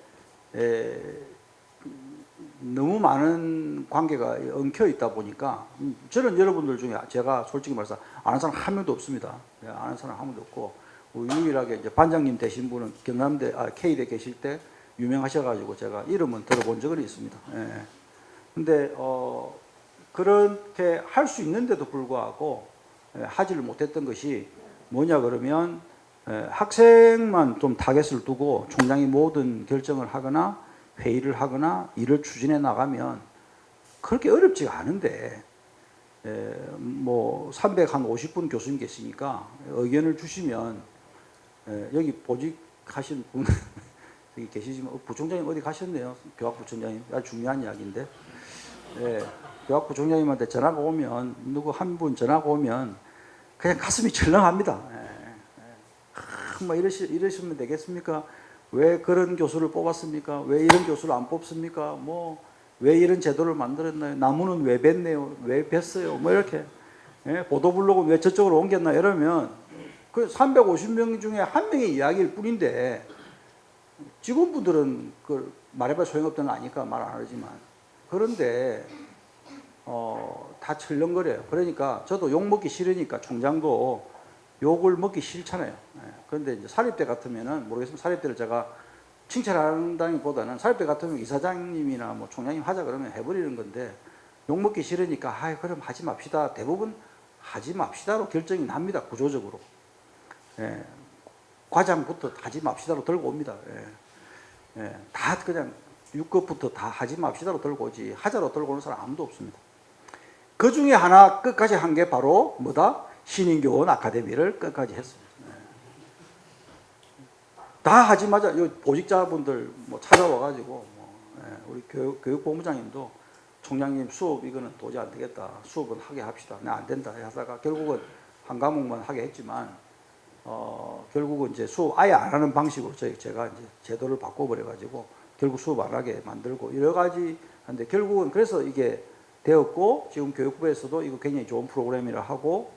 Speaker 6: 너무 많은 관계가 엉켜 있다 보니까 저는 여러분들 중에 제가 솔직히 말해서 아는 사람 한 명도 없습니다. 아는 사람 한 명도 없고 유일하게 이제 반장님 되신 분은 경남대 K대 계실 때 유명하셔가지고 제가 이름은 들어본 적은 있습니다. 근데 그렇게 할 수 있는데도 불구하고 하지를 못했던 것이 뭐냐 그러면 학생만 좀 타겟을 두고 총장이 모든 결정을 하거나 회의를 하거나 일을 추진해 나가면 그렇게 어렵지가 않은데 뭐 350분 교수님 계시니까 의견을 주시면 여기 보직하신 분 여기 계시지만 부총장님 어디 가셨네요. 교학부총장님 아주 중요한 이야기인데 교학부총장님한테 전화가 오면 누구 한 분 전화가 오면 그냥 가슴이 철렁합니다. 뭐 이러시면 되겠습니까? 왜 그런 교수를 뽑았습니까? 왜 이런 교수를 안 뽑습니까? 뭐 왜 이런 제도를 만들었나요? 나무는 왜 뱄네요? 왜 뱄어요? 뭐 이렇게 보도블록은 왜 저쪽으로 옮겼나 이러면 그 350명 중에 한 명의 이야기일 뿐인데 직원분들은 그 말해봐 소용없다는 거 아니까 말 안 하지만 그런데 다 철렁거려요. 그러니까 저도 욕 먹기 싫으니까 총장도 욕을 먹기 싫잖아요. 그런데 이제 사립대 같으면은 모르겠으면 사립대를 제가 칭찬한다기보다는 사립대 같으면 이사장님이나 뭐 총장님 하자 그러면 해버리는 건데 욕 먹기 싫으니까 그럼 하지 맙시다. 대부분 하지 맙시다로 결정이 납니다. 구조적으로. 과장부터 하지 맙시다로 들고 옵니다. 다 그냥 6급부터 다 하지 맙시다로 들고 오지 하자로 들고 오는 사람 아무도 없습니다. 그 중에 하나 끝까지 한 게 바로 뭐다? 신인교원 아카데미를 끝까지 했습니다. 다 하지 마자. 보직자분들 뭐 찾아와가지고 우리 교육본부장님도 총장님 수업 이거는 도저히 안 되겠다. 수업은 하게 합시다. 안 된다 하다가 결국은 한 과목만 하게 했지만 결국은 이제 수업 아예 안 하는 방식으로 제가 이제 제도를 바꿔버려가지고 결국 수업 안 하게 만들고 여러 가지 한데 결국은 그래서 이게 되었고 지금 교육부에서도 이거 굉장히 좋은 프로그램이라 하고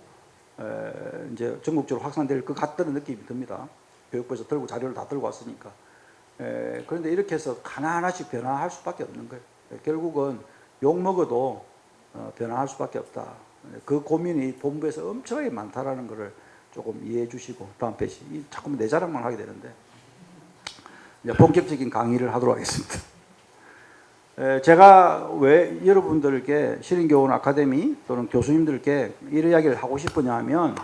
Speaker 6: 이제 전국적으로 확산될 것 같다는 느낌이 듭니다. 교육부에서 들고 자료를 다 들고 왔으니까. 그런데 이렇게 해서 하나하나씩 변화할 수밖에 없는 거예요. 결국은 욕 먹어도 변화할 수밖에 없다. 그 고민이 본부에서 엄청나게 많다라는 것을 조금 이해해 주시고 다음 페이지. 자꾸 내 자랑만 하게 되는데 이제 본격적인 강의를 하도록 하겠습니다. 제가 왜 여러분들께 신인교원 아카데미 또는 교수님들께 이런 이야기를 하고 싶으냐 하면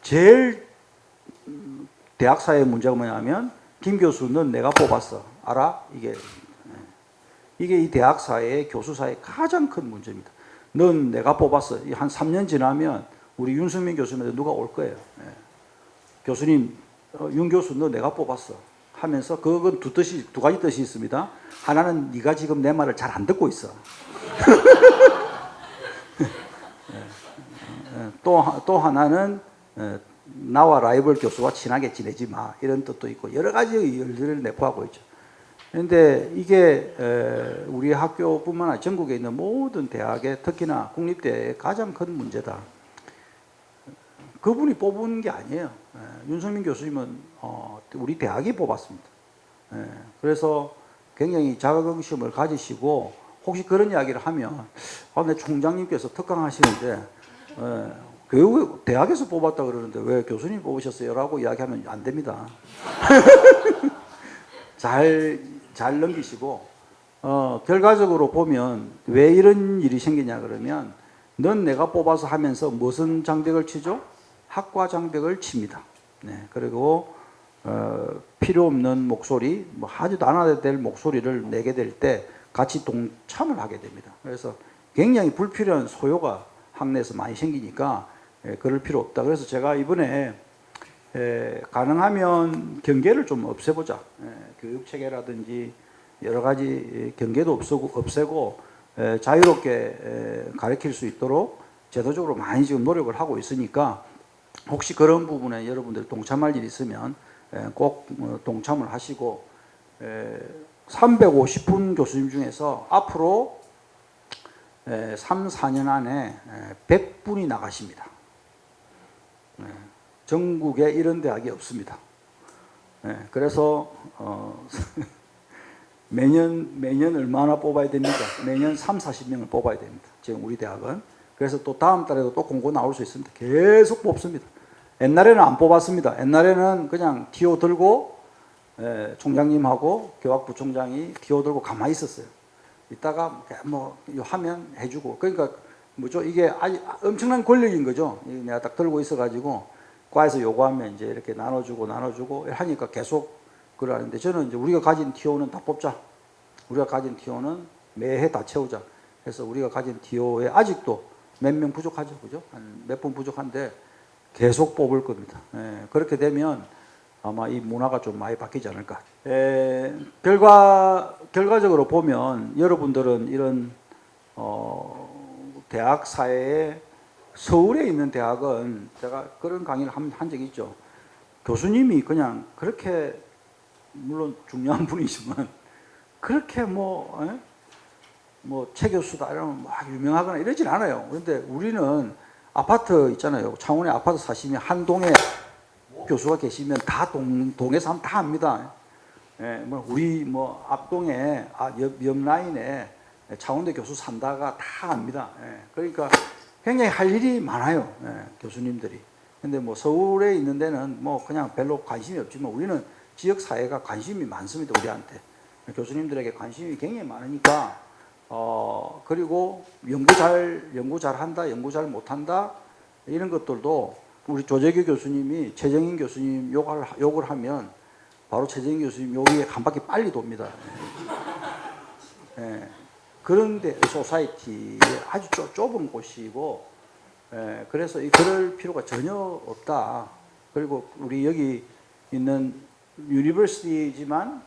Speaker 6: 제일 대학 사회의 문제가 뭐냐면 김 교수는 내가 뽑았어. 알아? 이게 이 대학 사회의 교수 사회의 가장 큰 문제입니다. 넌 내가 뽑았어. 한 3년 지나면 우리 윤석민 교수님한테 누가 올 거예요. 교수님, 윤 교수 너 내가 뽑았어. 하면서 그건 두 가지 뜻이 있습니다. 하나는 네가 지금 내 말을 잘 안 듣고 있어. 또 하나는 나와 라이벌 교수와 친하게 지내지 마 이런 뜻도 있고 여러 가지 의견을 내포하고 있죠. 그런데 이게 우리 학교뿐만 아니라 전국에 있는 모든 대학의 특히나 국립대의 가장 큰 문제다. 그분이 뽑은 게 아니에요. 윤석민 교수님은 우리 대학이 뽑았습니다. 그래서 굉장히 자긍심을 가지시고 혹시 그런 이야기를 하면 내 총장님께서 특강하시는데 교육 대학에서 뽑았다 그러는데 왜 교수님 뽑으셨어요? 라고 이야기하면 안 됩니다. 잘 넘기시고 결과적으로 보면 왜 이런 일이 생기냐 그러면 넌 내가 뽑아서 하면서 무슨 장벽을 치죠? 학과 장벽을 칩니다. 그리고 필요 없는 목소리, 뭐 하지도 않아야 될 목소리를 내게 될 때 같이 동참을 하게 됩니다. 그래서 굉장히 불필요한 소요가 학내에서 많이 생기니까 그럴 필요 없다. 그래서 제가 이번에 가능하면 경계를 좀 없애보자. 교육 체계라든지 여러 가지 경계도 없애고 자유롭게 가르칠 수 있도록 제도적으로 많이 지금 노력을 하고 있으니까 혹시 그런 부분에 여러분들 동참할 일이 있으면 꼭 동참을 하시고 350분 교수님 중에서 앞으로 3, 4년 안에 100분이 나가십니다. 전국에 이런 대학이 없습니다. 그래서 매년 얼마나 뽑아야 됩니까? 매년 3, 40명을 뽑아야 됩니다. 지금 우리 대학은. 그래서 또 다음 달에도 또 공고 나올 수 있습니다. 계속 뽑습니다. 옛날에는 안 뽑았습니다. 옛날에는 그냥 TO 들고 총장님하고 교학부총장이 TO 들고 가만히 있었어요. 이따가 뭐 하면 해주고 그러니까 뭐죠 이게 아주 엄청난 권력인 거죠. 내가 딱 들고 있어가지고 과에서 요구하면 이제 이렇게 나눠주고 하니까 계속 그러는데 저는 이제 우리가 가진 TO는 다 뽑자. 우리가 가진 TO는 매해 다 채우자. 그래서 우리가 가진 TO에 아직도 몇 명 부족하죠, 그죠? 한 몇 분 부족한데 계속 뽑을 겁니다. 그렇게 되면 아마 이 문화가 좀 많이 바뀌지 않을까. 결과적으로 보면 여러분들은 이런 대학 사회에 서울에 있는 대학은 제가 그런 강의를 한 적이 있죠. 교수님이 그냥 그렇게 물론 중요한 분이지만 그렇게 뭐 최 교수다 이러면 막 유명하거나 이러진 않아요. 그런데 우리는 아파트 있잖아요. 창원에 아파트 사시면 한 동에 교수가 계시면 다 동에 사람 다 압니다. 우리 뭐 앞동에 옆 라인에 창원대 교수 산다가 다 압니다. 그러니까 굉장히 할 일이 많아요. 교수님들이. 근데 뭐 서울에 있는 데는 뭐 그냥 별로 관심이 없지만 우리는 지역 사회가 관심이 많습니다. 우리한테. 교수님들에게 관심이 굉장히 많으니까 그리고 연구 잘한다, 연구 잘 못한다 이런 것들도 우리 조재규 교수님이 최정인 교수님 욕을 하면 바로 최정인 교수님 욕이 한 바퀴 빨리 돕니다. 그런데 소사이티에 아주 좁은 곳이고 그래서 그럴 필요가 전혀 없다. 그리고 우리 여기 있는 유니버시티지만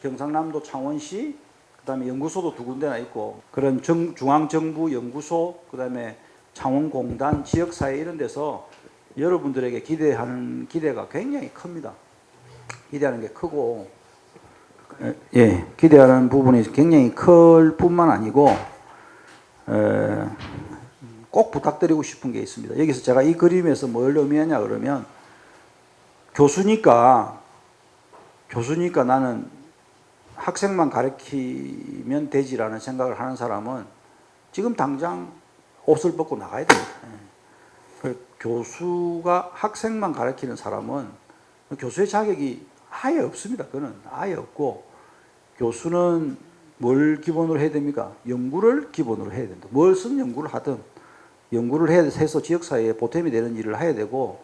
Speaker 6: 경상남도 창원시 그다음에 연구소도 두 군데나 있고 그런 중앙정부 연구소 그다음에 창원공단 지역사회 이런 데서 여러분들에게 기대하는 기대가 굉장히 큽니다. 기대하는 게 크고 기대하는 부분이 굉장히 클 뿐만 아니고 꼭 부탁드리고 싶은 게 있습니다. 여기서 제가 이 그림에서 뭘 의미하냐 그러면 교수니까 나는 학생만 가르치면 되지라는 생각을 하는 사람은 지금 당장 옷을 벗고 나가야 됩니다. 교수가 학생만 가르치는 사람은 교수의 자격이 아예 없습니다. 그는 아예 없고 교수는 뭘 기본으로 해야 됩니까? 연구를 기본으로 해야 된다. 무슨 연구를 하든 연구를 해서 지역사회에 보탬이 되는 일을 해야 되고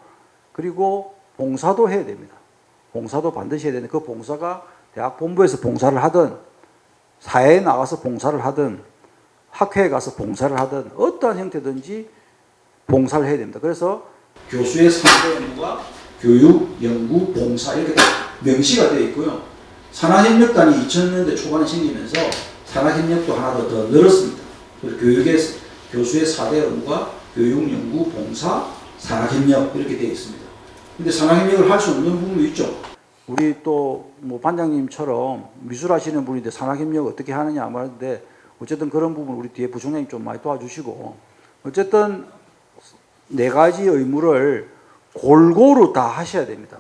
Speaker 6: 그리고 봉사도 해야 됩니다. 봉사도 반드시 해야 되는데 그 봉사가 대학 본부에서 봉사를 하든 사회에 나가서 봉사를 하든 학회에 가서 봉사를 하든 어떠한 형태든지 봉사를 해야 됩니다. 그래서 교수의 3대 업무가 교육, 연구, 봉사 이렇게 명시가 되어 있고요. 산학협력단이 2000년대 초반에 생기면서 산학협력도 하나 더 늘었습니다. 교수의 4대 업무가 교육, 연구, 봉사, 산학협력 이렇게 되어 있습니다. 근데 산학협력을 할 수 없는 부분도 있죠. 우리 또 뭐 반장님처럼 미술하시는 분인데 산학협력 어떻게 하느냐 말하는데 어쨌든 그런 부분 우리 뒤에 부총장님 좀 많이 도와주시고 어쨌든 4가지 의무를 골고루 다 하셔야 됩니다.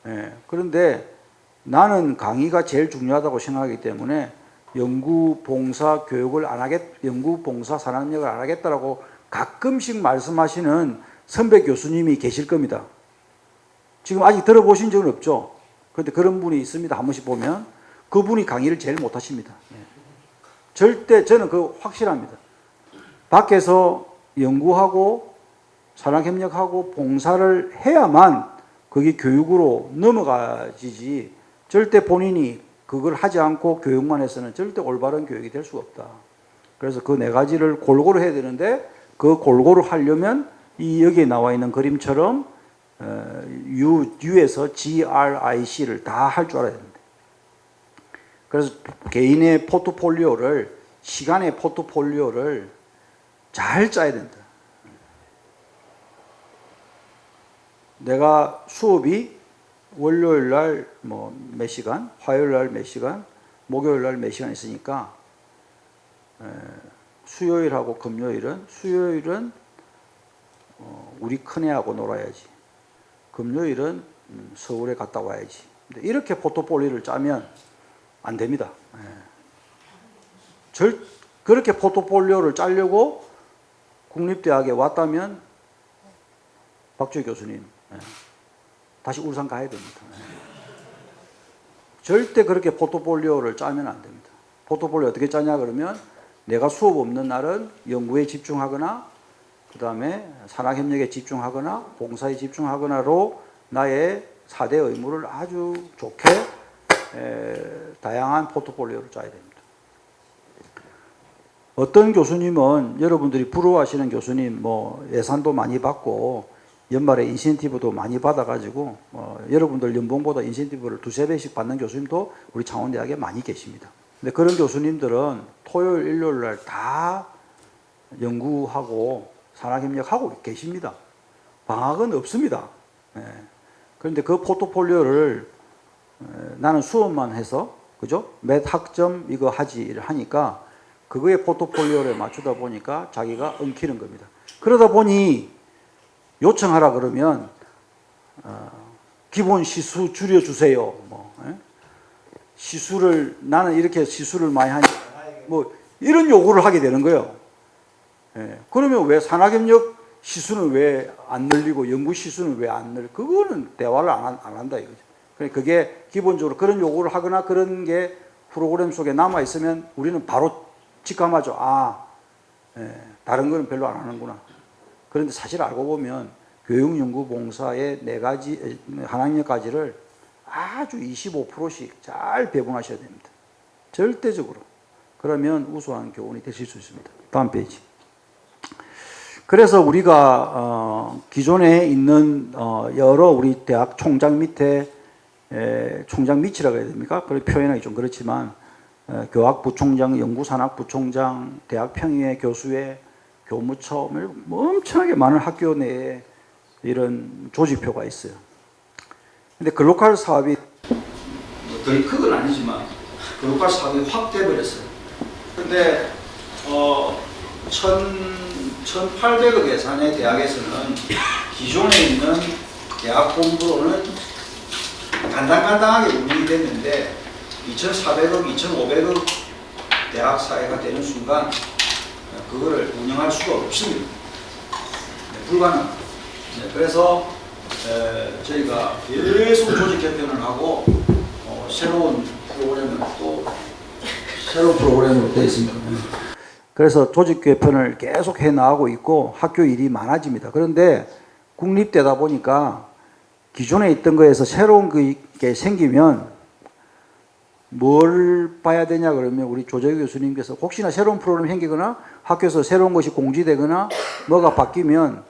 Speaker 6: 예, 그런데 나는 강의가 제일 중요하다고 생각하기 때문에 연구, 봉사, 교육을 안 연구, 봉사, 산학협력을 안 하겠다라고 가끔씩 말씀하시는 선배 교수님이 계실 겁니다. 지금 아직 들어보신 적은 없죠? 그런데 그런 분이 있습니다. 한 번씩 보면. 그분이 강의를 제일 못 하십니다. 절대 저는 그거 확실합니다. 밖에서 연구하고 산학협력하고 봉사를 해야만 그게 교육으로 넘어가지지 절대 본인이 그걸 하지 않고 교육만 해서는 절대 올바른 교육이 될 수가 없다. 그래서 그 4가지를 골고루 해야 되는데 그 골고루 하려면 이 여기에 나와 있는 그림처럼 U에서 GRIC를 다 할 줄 알아야 됩니다. 그래서 개인의 포트폴리오를 시간의 포트폴리오를 잘 짜야 된다. 내가 수업이 월요일 날 뭐 몇 시간, 화요일 날 몇 시간, 목요일 날 몇 시간 있으니까 수요일하고 금요일은 우리 큰애하고 놀아야지. 금요일은 서울에 갔다 와야지. 이렇게 포트폴리오를 짜면 안 됩니다. 그렇게 포트폴리오를 짜려고 국립대학에 왔다면 박주희 교수님 다시 울산 가야 됩니다. 절대 그렇게 포트폴리오를 짜면 안 됩니다. 포트폴리오 어떻게 짜냐 그러면 내가 수업 없는 날은 연구에 집중하거나 그 다음에 산학협력에 집중하거나 봉사에 집중하거나로 나의 4대 의무를 아주 좋게 다양한 포트폴리오를 짜야 됩니다. 어떤 교수님은 여러분들이 부러워하시는 교수님 뭐 예산도 많이 받고 연말에 인센티브도 많이 받아가지고 여러분들 연봉보다 인센티브를 2~3배씩 받는 교수님도 우리 창원대학에 많이 계십니다. 근데 그런 교수님들은 토요일, 일요일 날 다 연구하고 산학협력하고 계십니다. 방학은 없습니다. 그런데 그 포트폴리오를 나는 수업만 해서 그죠? 몇 학점 이거 하지를 하니까 그거에 포트폴리오를 맞추다 보니까 자기가 엉키는 겁니다. 그러다 보니 요청하라 그러면 기본 시수 줄여주세요. 시수를 나는 이렇게 시수를 많이 하니까 뭐 이런 요구를 하게 되는 거예요. 그러면 왜 산학협력 시수는 왜 안 늘리고 연구 시수는 왜 안 늘리고 그거는 대화를 안 한다 이거죠. 그게 기본적으로 그런 요구를 하거나 그런 게 프로그램 속에 남아 있으면 우리는 바로 직감하죠. 다른 거는 별로 안 하는구나. 그런데 사실 알고 보면 교육연구봉사의 4가지, 산학협력까지를 아주 25%씩 잘 배분하셔야 됩니다. 절대적으로. 그러면 우수한 교훈이 되실 수 있습니다. 다음 페이지. 그래서 우리가 기존에 있는 여러 우리 대학 총장 밑에 총장 밑이라고 해야 됩니까? 그걸 표현하기 좀 그렇지만 교학부총장, 연구산학부총장, 대학평의회, 교수회, 교무처 엄청나게 많은 학교 내에 이런 조직표가 있어요. 근데 글로컬 사업이 덜 큰 건 아니지만 글로컬 사업이 확 돼버렸어요. 근데 1,800억 예산의 대학에서는 기존에 있는 대학 본부로는 간당간당하게 운영이 됐는데 2,400억, 2,500억 대학 사회가 되는 순간 그거를 운영할 수가 없습니다. 불가능합니다. 그래서 저희가 계속 조직 개편을 하고 새로운 프로그램으로 되어 있습니다. 그래서 조직 개편을 계속 해 나가고 있고 학교 일이 많아집니다. 그런데 국립대다 보니까 기존에 있던 거에서 새로운 게 생기면 뭘 봐야 되냐 그러면 우리 조재규 교수님께서 혹시나 새로운 프로그램이 생기거나 학교에서 새로운 것이 공지되거나 뭐가 바뀌면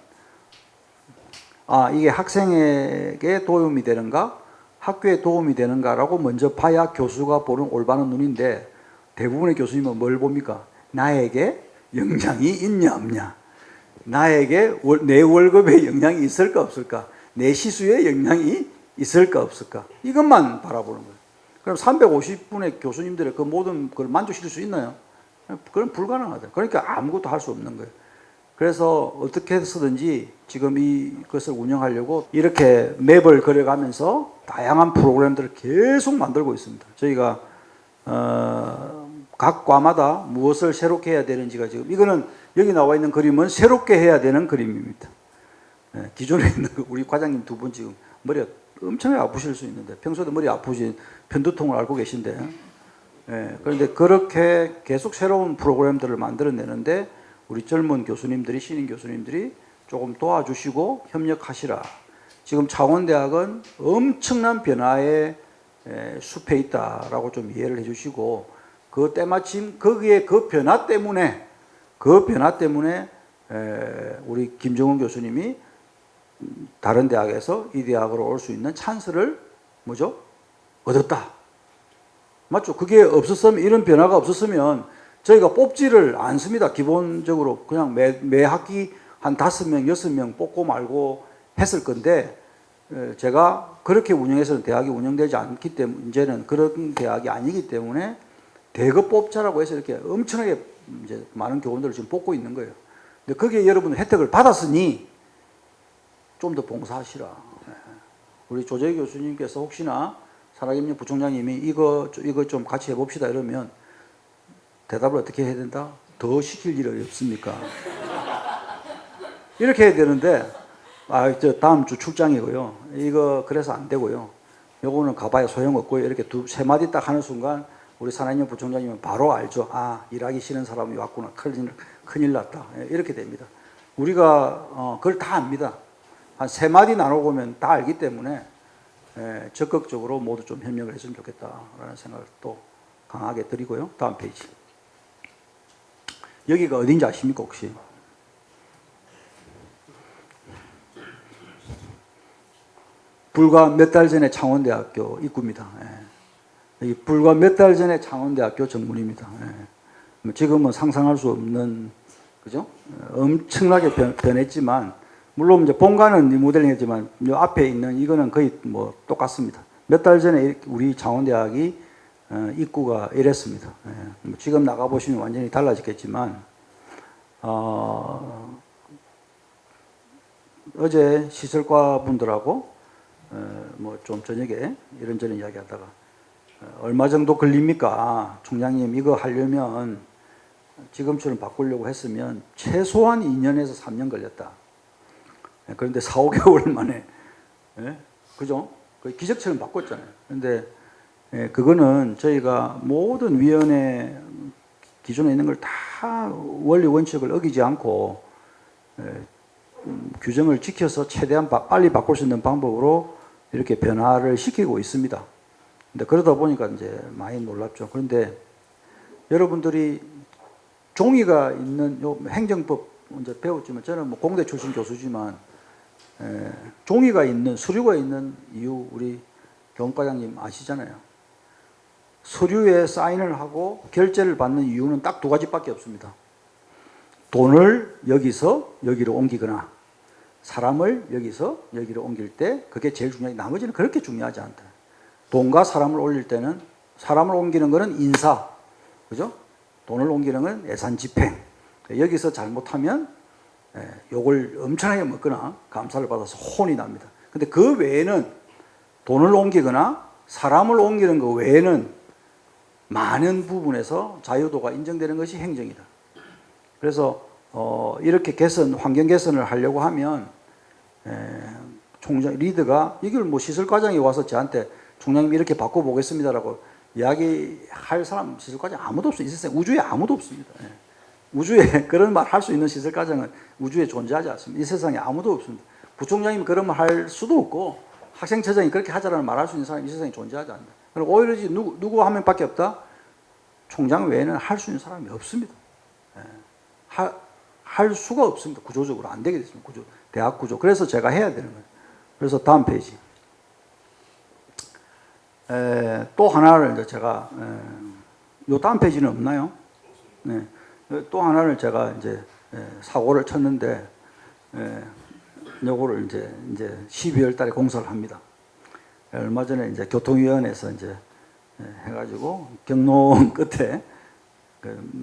Speaker 6: 아 이게 학생에게 도움이 되는가 학교에 도움이 되는가라고 먼저 봐야 교수가 보는 올바른 눈인데 대부분의 교수님은 뭘 봅니까? 나에게 영향이 있냐 없냐 나에게 내 월급에 영향이 있을까 없을까 내 시수에 영향이 있을까 없을까 이것만 바라보는 거예요. 그럼 350분의 교수님들의 그 모든 걸 만족시킬 수 있나요? 그건 불가능하다. 그러니까 아무것도 할 수 없는 거예요. 그래서 어떻게 해서든지 지금 이것을 운영하려고 이렇게 맵을 그려가면서 다양한 프로그램들을 계속 만들고 있습니다. 저희가 각 과마다 무엇을 새롭게 해야 되는지가 지금 이거는 여기 나와 있는 그림은 새롭게 해야 되는 그림입니다. 기존에 있는 우리 과장님 두 분 지금 머리가 엄청나게 아프실 수 있는데 평소에도 머리 아프신 편두통을 앓고 계신데 그런데 그렇게 계속 새로운 프로그램들을 만들어내는데 우리 젊은 교수님들이 신인 교수님들이 조금 도와주시고 협력하시라. 지금 창원대학은 엄청난 변화의 숲에 있다라고 좀 이해를 해주시고 그 때마침 거기에 그 변화 때문에 우리 김정은 교수님이 다른 대학에서 이 대학으로 올 수 있는 찬스를 뭐죠? 얻었다. 맞죠? 그게 없었으면 이런 변화가 없었으면 저희가 뽑지를 않습니다. 기본적으로 그냥 매 학기 한 5명, 6명 뽑고 말고 했을 건데 제가 그렇게 운영해서는 대학이 운영되지 않기 때문에 이제는 그런 대학이 아니기 때문에 대거 뽑자라고 해서 이렇게 엄청나게 이제 많은 교원들을 지금 뽑고 있는 거예요. 근데 거기에 여러분 혜택을 받았으니 좀 더 봉사하시라. 우리 조재희 교수님께서 혹시나 산학협력 부총장님이 이거 좀 같이 해봅시다 이러면 대답을 어떻게 해야 된다? 더 시킬 일이 없습니까? 이렇게 해야 되는데 저 다음 주 출장이고요. 이거 그래서 안 되고요. 요거는 가봐야 소용없고요. 이렇게 세 마디 딱 하는 순간 우리 산학협력 부총장님은 바로 알죠. 아 일하기 싫은 사람이 왔구나. 큰일 났다. 이렇게 됩니다. 우리가 그걸 다 압니다. 한 세 마디 나눠보면 다 알기 때문에 적극적으로 모두 좀 협력을 했으면 좋겠다라는 생각을 또 강하게 드리고요. 다음 페이지. 여기가 어딘지 아십니까 혹시? 불과 몇 달 전에 창원대학교 입구입니다. 불과 몇 달 전에 창원대학교 정문입니다. 지금은 상상할 수 없는 그죠? 엄청나게 변했지만 물론 이제 본관은 리모델링했지만 이 앞에 있는 이거는 거의 뭐 똑같습니다. 몇 달 전에 우리 창원대학이 입구가 이랬습니다. 지금 나가 보시면 완전히 달라졌겠지만 어제 시설과 분들하고 뭐 좀 저녁에 이런저런 이야기하다가 얼마 정도 걸립니까? 총장님 이거 하려면 지금처럼 바꾸려고 했으면 최소한 2년에서 3년 걸렸다. 그런데 4, 5개월 만에 그죠? 기적처럼 바꿨잖아요. 그런데 그거는 저희가 모든 위원회 기존에 있는 걸 다 원리 원칙을 어기지 않고 규정을 지켜서 최대한 빨리 바꿀 수 있는 방법으로 이렇게 변화를 시키고 있습니다. 근데 그러다 보니까 이제 많이 놀랍죠. 그런데 여러분들이 종이가 있는 요 행정법 이제 배웠지만 저는 뭐 공대 출신 교수지만 종이가 있는 서류가 있는 이유 우리 교원과장님 아시잖아요. 서류에 사인을 하고 결제를 받는 이유는 딱 두 가지밖에 없습니다. 돈을 여기서 여기로 옮기거나 사람을 여기서 여기로 옮길 때 그게 제일 중요해. 나머지는 그렇게 중요하지 않다. 돈과 사람을 올릴 때는 사람을 옮기는 거는 인사, 그죠? 돈을 옮기는 건 예산 집행. 여기서 잘못하면 욕을 엄청나게 먹거나 감사를 받아서 혼이 납니다. 근데 그 외에는 돈을 옮기거나 사람을 옮기는 것 외에는 많은 부분에서 자유도가 인정되는 것이 행정이다. 그래서 이렇게 환경 개선을 하려고 하면 총장 리더가 이걸 뭐 시설과장이 와서 저한테 총장님 이렇게 바꿔보겠습니다라고 이야기할 사람 시설과장 아무도 없어요. 이 세상에 우주에 아무도 없습니다. 우주에 그런 말 할 수 있는 시설과장은 우주에 존재하지 않습니다. 이 세상에 아무도 없습니다. 부총장님이 그런 말 할 수도 없고 학생처장이 그렇게 하자라는 말할 수 있는 사람이 이 세상에 존재하지 않는다. 그리고 오히려 누구 한 명밖에 없다? 총장 외에는 할 수 있는 사람이 없습니다. 예. 할 수가 없습니다. 구조적으로 안 되게 됐습니다. 대학 구조. 그래서 제가 해야 되는 거예요. 그래서 다음 페이지. 또 하나를 이제 제가 요 다음 페이지는 없나요? 네. 또 하나를 제가 이제 사고를 쳤는데 요거를 이제 12월 달에 공사를 합니다. 얼마 전에 이제 교통위원회에서 이제 해가지고 경로 끝에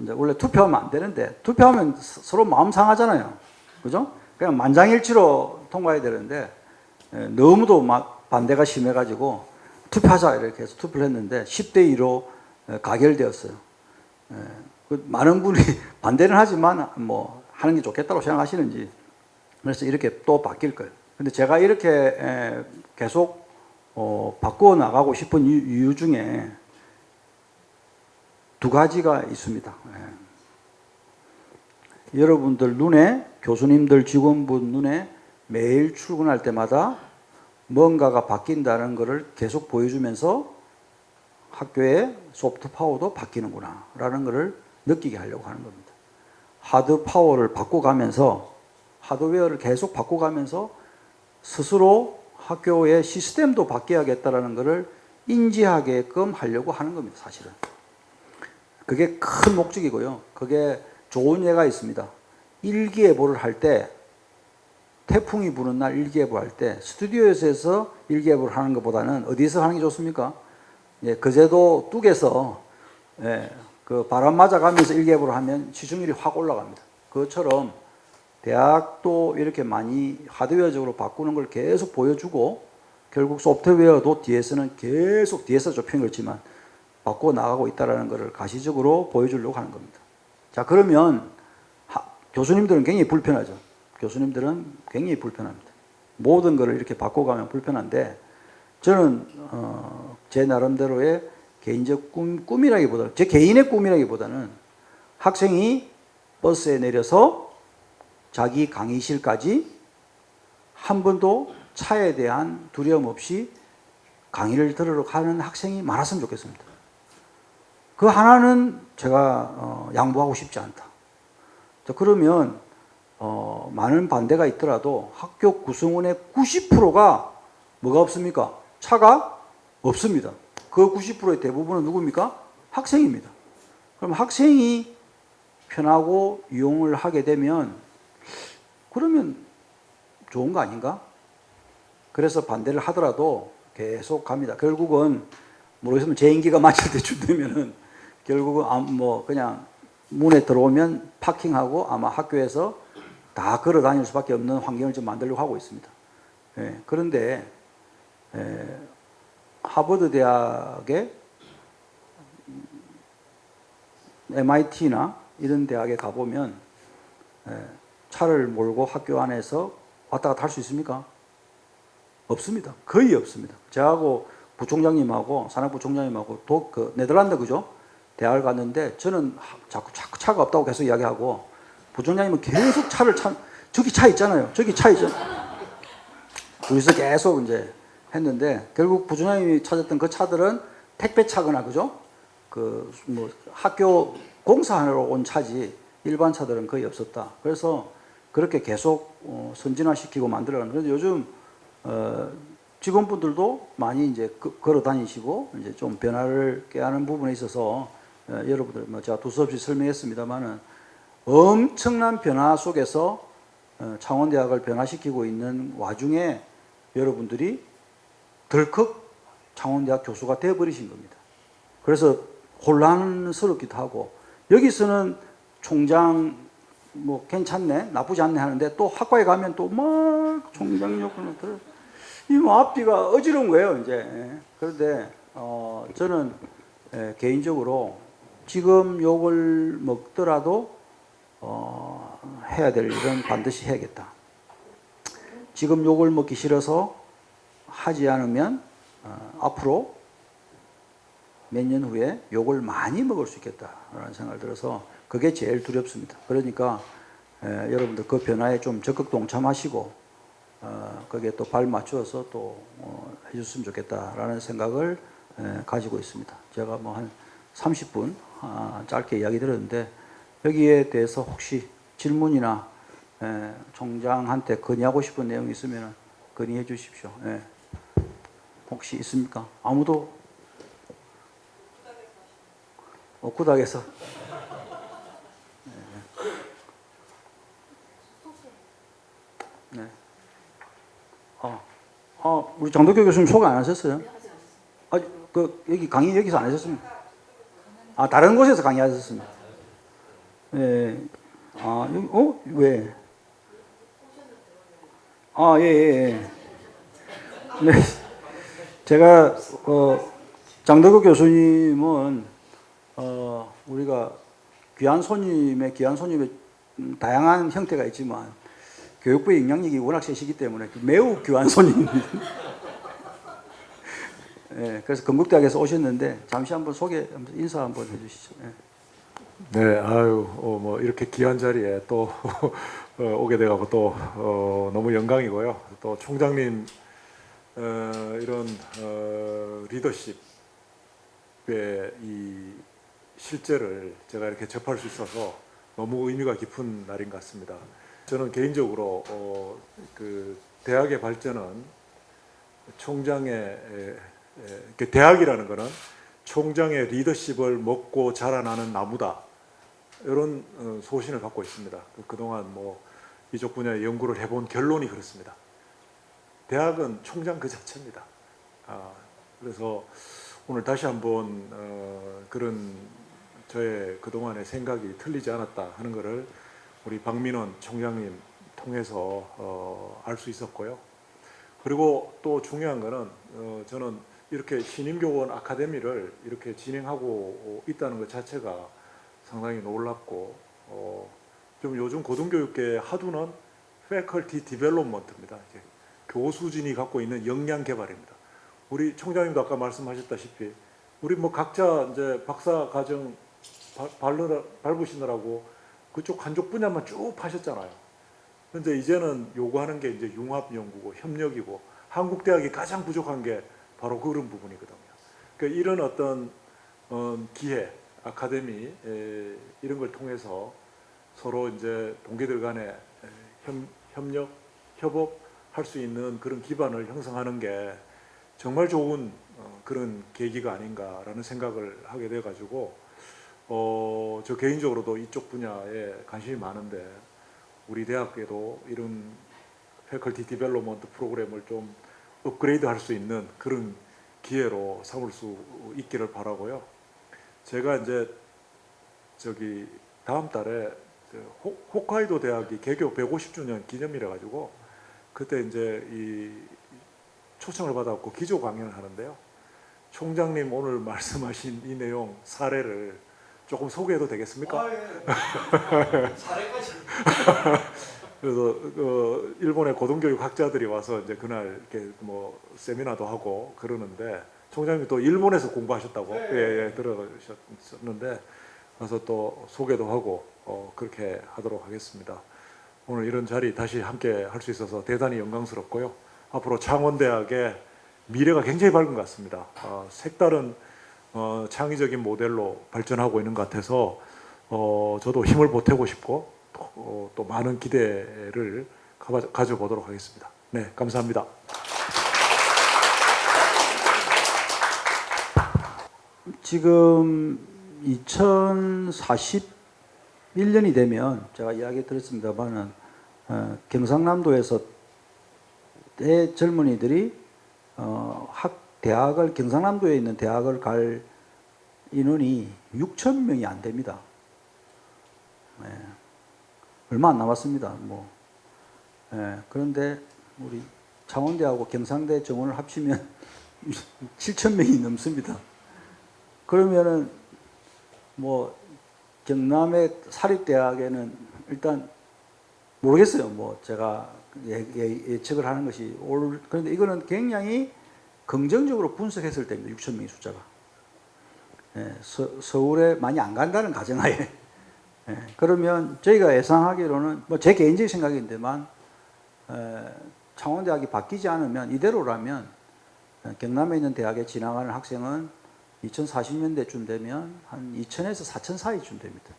Speaker 6: 이제 원래 투표하면 안 되는데 투표하면 서로 마음 상하잖아요. 그죠? 그냥 만장일치로 통과해야 되는데 너무도 막 반대가 심해가지고 투표하자 이렇게 해서 투표를 했는데 10대 2로 가결되었어요. 많은 분이 반대는 하지만 뭐 하는 게 좋겠다고 생각하시는지 그래서 이렇게 또 바뀔 거예요. 근데 제가 이렇게 계속 바꾸어 나가고 싶은 이유 중에 두 가지가 있습니다. 여러분들 눈에, 교수님들, 직원분 눈에 매일 출근할 때마다 뭔가가 바뀐다는 것을 계속 보여주면서 학교의 소프트 파워도 바뀌는구나 라는 것을 느끼게 하려고 하는 겁니다. 하드 파워를 바꿔가면서 하드웨어를 계속 바꿔가면서 스스로 학교의 시스템도 바뀌어야겠다라는 것을 인지하게끔 하려고 하는 겁니다. 사실은 그게 큰 목적이고요. 그게 좋은 예가 있습니다. 일기예보를 할 때 태풍이 부는 날 일기예보 할 때 스튜디오에서 해서 일기예보를 하는 것보다는 어디서 하는 게 좋습니까? 그제도 뚝에서 그 바람 맞아가면서 일기예보를 하면 시중률이 확 올라갑니다. 그것처럼 대학도 이렇게 많이 하드웨어적으로 바꾸는 걸 계속 보여주고 결국 소프트웨어도 뒤에서는 계속 뒤에서 좁히는 거지만 바꾸어 나가고 있다는 것을 가시적으로 보여주려고 하는 겁니다. 자, 그러면 교수님들은 굉장히 불편하죠. 교수님들은 굉장히 불편합니다. 모든 것을 이렇게 바꿔가면 불편한데 저는 제 나름대로의 개인적 꿈이라기보다는 제 개인의 꿈이라기보다는 학생이 버스에 내려서 자기 강의실까지 한 번도 차에 대한 두려움 없이 강의를 들으러 가는 학생이 많았으면 좋겠습니다. 그 하나는 제가 양보하고 싶지 않다. 그러면 많은 반대가 있더라도 학교 구성원의 90%가 뭐가 없습니까? 차가 없습니다. 그 90%의 대부분은 누굽니까? 학생입니다. 그럼 학생이 편하고 이용을 하게 되면 그러면 좋은 거 아닌가? 그래서 반대를 하더라도 계속 갑니다. 결국은 모르겠으면 제 임기가 마칠 때쯤 되면은 결국은 뭐 그냥 문에 들어오면 파킹하고 아마 학교에서 다 걸어 다닐 수밖에 없는 환경을 좀 만들려고 하고 있습니다. 그런데 하버드 대학의 MIT나 이런 대학에 가보면 차를 몰고 학교 안에서 왔다 갔다 할 수 있습니까? 없습니다. 거의 없습니다. 저하고 부총장님하고 산업부총장님하고 그 네덜란드 그죠? 대학을 갔는데 저는 자꾸 차가 없다고 계속 이야기하고 부총장님은 계속 저기 차 있잖아요. 저기 차 있잖아요. 둘이서 계속 이제 했는데 결국 부총장님이 찾았던 그 차들은 택배차거나 그죠? 그 뭐 학교 공사하러 온 차지 일반 차들은 거의 없었다. 그래서 그렇게 계속 선진화시키고 만들어가는. 그래서 요즘 직원분들도 많이 이제 걸어 다니시고 이제 좀 변화를 꾀하는 부분에 있어서 여러분들 뭐 제가 두서없이 설명했습니다만은 엄청난 변화 속에서 창원대학을 변화시키고 있는 와중에 여러분들이 덜컥 창원대학 교수가 되어버리신 겁니다. 그래서 혼란스럽기도 하고 여기서는 총장 뭐 괜찮네 나쁘지 않네 하는데 또 학과에 가면 또 막 총장 욕을 들어 이뭐 앞뒤가 어지러운 거예요 이제. 그런데 저는 개인적으로 지금 욕을 먹더라도 해야 될 일은 반드시 해야겠다. 지금 욕을 먹기 싫어서 하지 않으면 앞으로 몇 년 후에 욕을 많이 먹을 수 있겠다라는 생각을 들어서 그게 제일 두렵습니다. 그러니까 여러분들 그 변화에 좀 적극 동참하시고 거기에 또 발 맞추어서 또 해줬으면 좋겠다라는 생각을 가지고 있습니다. 제가 뭐 한 30분 짧게 이야기 들었는데 여기에 대해서 혹시 질문이나 총장한테 건의하고 싶은 내용이 있으면 건의해 주십시오. 예. 혹시 있습니까? 아무도? 구닥에서. 네. 우리 장덕교 교수님 소개 안 하셨어요? 여기 강의 여기서 안 하셨습니까? 다른 곳에서 강의하셨습니다. 예. 여기, 왜? 예. 네. 제가, 장덕교 교수님은, 우리가 귀한 손님의 다양한 형태가 있지만, 교육부의 영향력이 워낙 세시기 때문에 매우 귀한 손님입니다. 예, 그래서 건국대학에서 오셨는데 잠시 한번 인사 한번 해주시죠. 예.
Speaker 4: 네, 뭐 이렇게 귀한 자리에 또 오게 돼가고 또 너무 영광이고요. 또 총장님 이런 리더십의 이 실제를 제가 이렇게 접할 수 있어서 너무 의미가 깊은 날인 것 같습니다. 저는 개인적으로 그 대학의 발전은 총장의 대학이라는 것은 총장의 리더십을 먹고 자라나는 나무다. 이런 소신을 갖고 있습니다. 그동안 뭐 이쪽 분야의 연구를 해본 결론이 그렇습니다. 대학은 총장 그 자체입니다. 그래서 오늘 다시 한번 그런 저의 그동안의 생각이 틀리지 않았다 하는 것을 우리 박민원 총장님 통해서 알 수 있었고요. 그리고 또 중요한 거는 저는 이렇게 신임교원 아카데미를 이렇게 진행하고 있다는 것 자체가 상당히 놀랍고 좀 요즘 고등교육계의 하두는 패컬티 디벨롭먼트입니다. 교수진이 갖고 있는 역량 개발입니다. 우리 총장님도 아까 말씀하셨다시피 우리 뭐 각자 이제 박사 과정 밟으시느라고 그쪽 한쪽 분야만 쭉 하셨잖아요. 그런데 이제는 요구하는 게 이제 융합 연구고 협력이고 한국 대학이 가장 부족한 게 바로 그런 부분이거든요. 그러니까 이런 어떤 기회, 아카데미 이런 걸 통해서 서로 이제 동기들 간에 협력, 협업할 수 있는 그런 기반을 형성하는 게 정말 좋은 그런 계기가 아닌가라는 생각을 하게 돼 가지고 저 개인적으로도 이쪽 분야에 관심이 많은데 우리 대학에도 이런 패컬티 디벨롭먼트 프로그램을 좀 업그레이드 할 수 있는 그런 기회로 삼을 수 있기를 바라고요. 제가 이제 다음 달에 홋카이도 대학이 개교 150주년 기념이라 가지고 그때 이제 이 초청을 받았고 기조 강연을 하는데요. 총장님 오늘 말씀하신 이 내용 사례를 조금 소개해도 되겠습니까?
Speaker 5: 사례까지.
Speaker 4: 그래서 일본의 고등교육 학자들이 와서 이제 그날 이렇게 뭐 세미나도 하고 그러는데 총장님이 또 일본에서 공부하셨다고 들어셨는데 가서 또 소개도 하고 그렇게 하도록 하겠습니다. 오늘 이런 자리 다시 함께 할 수 있어서 대단히 영광스럽고요. 앞으로 창원대학의 미래가 굉장히 밝은 것 같습니다. 색다른 창의적인 모델로 발전하고 있는 것 같아서 저도 힘을 보태고 싶고 또 많은 기대를 가져보도록 하겠습니다. 네, 감사합니다.
Speaker 6: 지금 2041년이 되면 제가 이야기 들었습니다만은 경상남도에서 젊은이들이 대학을 경상남도에 있는 대학을 갈 인원이 6,000명이 안 됩니다. 네. 얼마 안 남았습니다. 그런데 우리 창원대하고 경상대 정원을 합치면 7,000명이 넘습니다. 그러면은 경남의 사립대학에는 일단 모르겠어요. 제가 예측을 하는 것이 그런데 이거는 굉장히 긍정적으로 분석했을 때입니다. 6,000명의 숫자가. 서울에 많이 안 간다는 가정하에. 그러면 저희가 예상하기로는 제 개인적인 생각인데만 창원대학이 바뀌지 않으면 이대로라면 경남에 있는 대학에 진학하는 학생은 2040년대쯤 되면 한 2,000에서 4,000 사이쯤 됩니다.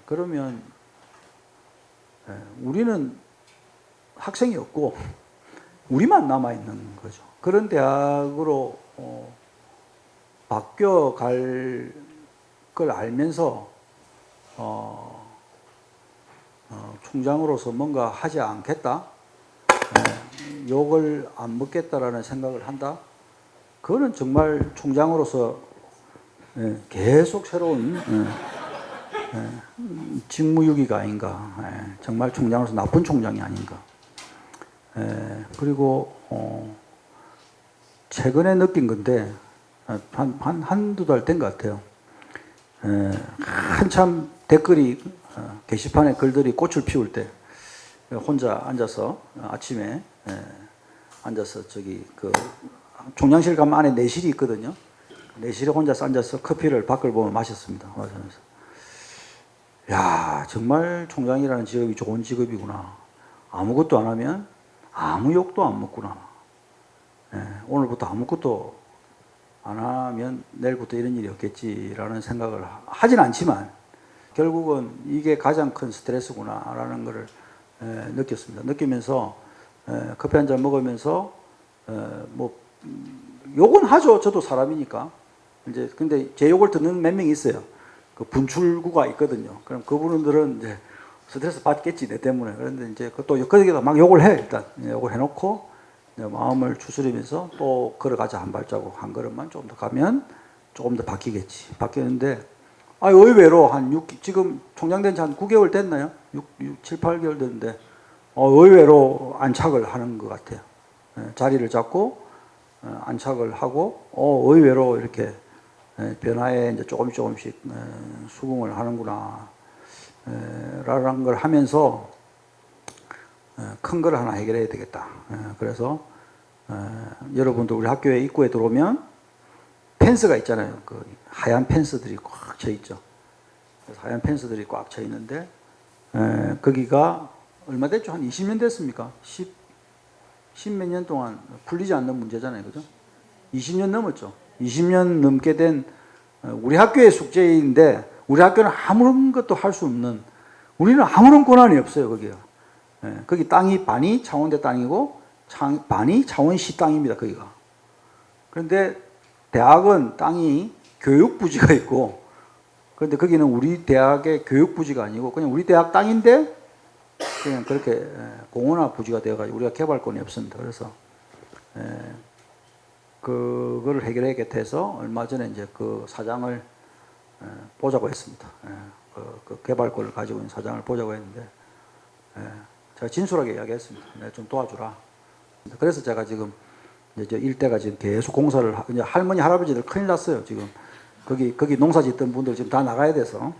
Speaker 6: 그러면 우리는 학생이 없고 우리만 남아 있는 거죠. 그런 대학으로 바뀌어갈 걸 알면서 총장으로서 뭔가 하지 않겠다, 욕을 안 먹겠다라는 생각을 한다. 그거는 정말 총장으로서 계속 새로운 직무유기가 아닌가. 정말 총장으로서 나쁜 총장이 아닌가. 그리고 최근에 느낀 건데 한두 달 된 것 같아요. 한참 댓글이 게시판에 글들이 꽃을 피울 때 혼자 앉아서 아침에 앉아서 저기 그 총장실 가면 안에 내실이 있거든요. 내실에 혼자서 앉아서 커피를 밖을 보며 마셨습니다. 마시면서 야, 정말 총장이라는 직업이 좋은 직업이구나. 아무것도 안 하면 아무 욕도 안 먹구나. 오늘부터 아무것도 안 하면 내일부터 이런 일이 없겠지라는 생각을 하진 않지만 결국은 이게 가장 큰 스트레스구나라는 것을 느꼈습니다. 느끼면서 커피 한 잔 먹으면서 뭐 욕은 하죠. 저도 사람이니까. 이제 근데 제 욕을 듣는 몇 명이 있어요. 그 분출구가 있거든요. 그럼 그분들은 이제 스트레스 받겠지 내 때문에. 그런데 이제 또 거기다 막 욕을 해. 일단 욕을 해놓고 마음을 추스리면서 또 걸어가자. 한 발자국 한 걸음만 조금 더 가면 조금 더 바뀌겠지. 바뀌는데 의외로 지금 총장된 지 한 9개월 됐나요? 7, 8개월 됐는데 의외로 안착을 하는 것 같아요. 자리를 잡고 안착을 하고 의외로 이렇게 변화에 이제 조금씩 수긍을 하는구나 라는 걸 하면서 큰 걸 하나 해결해야 되겠다. 그래서 여러분도 우리 학교에 입구에 들어오면 펜스가 있잖아요. 그 하얀 펜스들이 꽉 쳐 있죠. 그래서 하얀 펜스들이 꽉 쳐 있는데 거기가 얼마 됐죠? 한 20년 됐습니까? 10몇 년 동안 풀리지 않는 문제잖아요. 그죠? 20년 넘었죠. 20년 넘게 된 우리 학교의 숙제인데 우리 학교는 아무런 것도 할 수 없는, 우리는 아무런 권한이 없어요. 거기가. 거기 땅이 반이 창원대 땅이고 반이 창원시 땅입니다. 거기가. 그런데 대학은 땅이 교육부지가 있고, 그런데 거기는 우리 대학의 교육부지가 아니고 그냥 우리 대학 땅인데 그냥 그렇게 공원화 부지가 되어가지고 우리가 개발권이 없습니다. 그래서 그거를 해결해야겠다 해서 얼마 전에 이제 그 사장을 보자고 했습니다. 그 개발권을 가지고 있는 사장을 보자고 했는데 제가 진솔하게 이야기했습니다. 내가 좀 도와주라. 그래서 제가 지금 이제 일대가 지금 계속 공사를 이제 할머니 할아버지들 큰일 났어요. 지금 거기 농사 짓던 분들 지금 다 나가야 돼서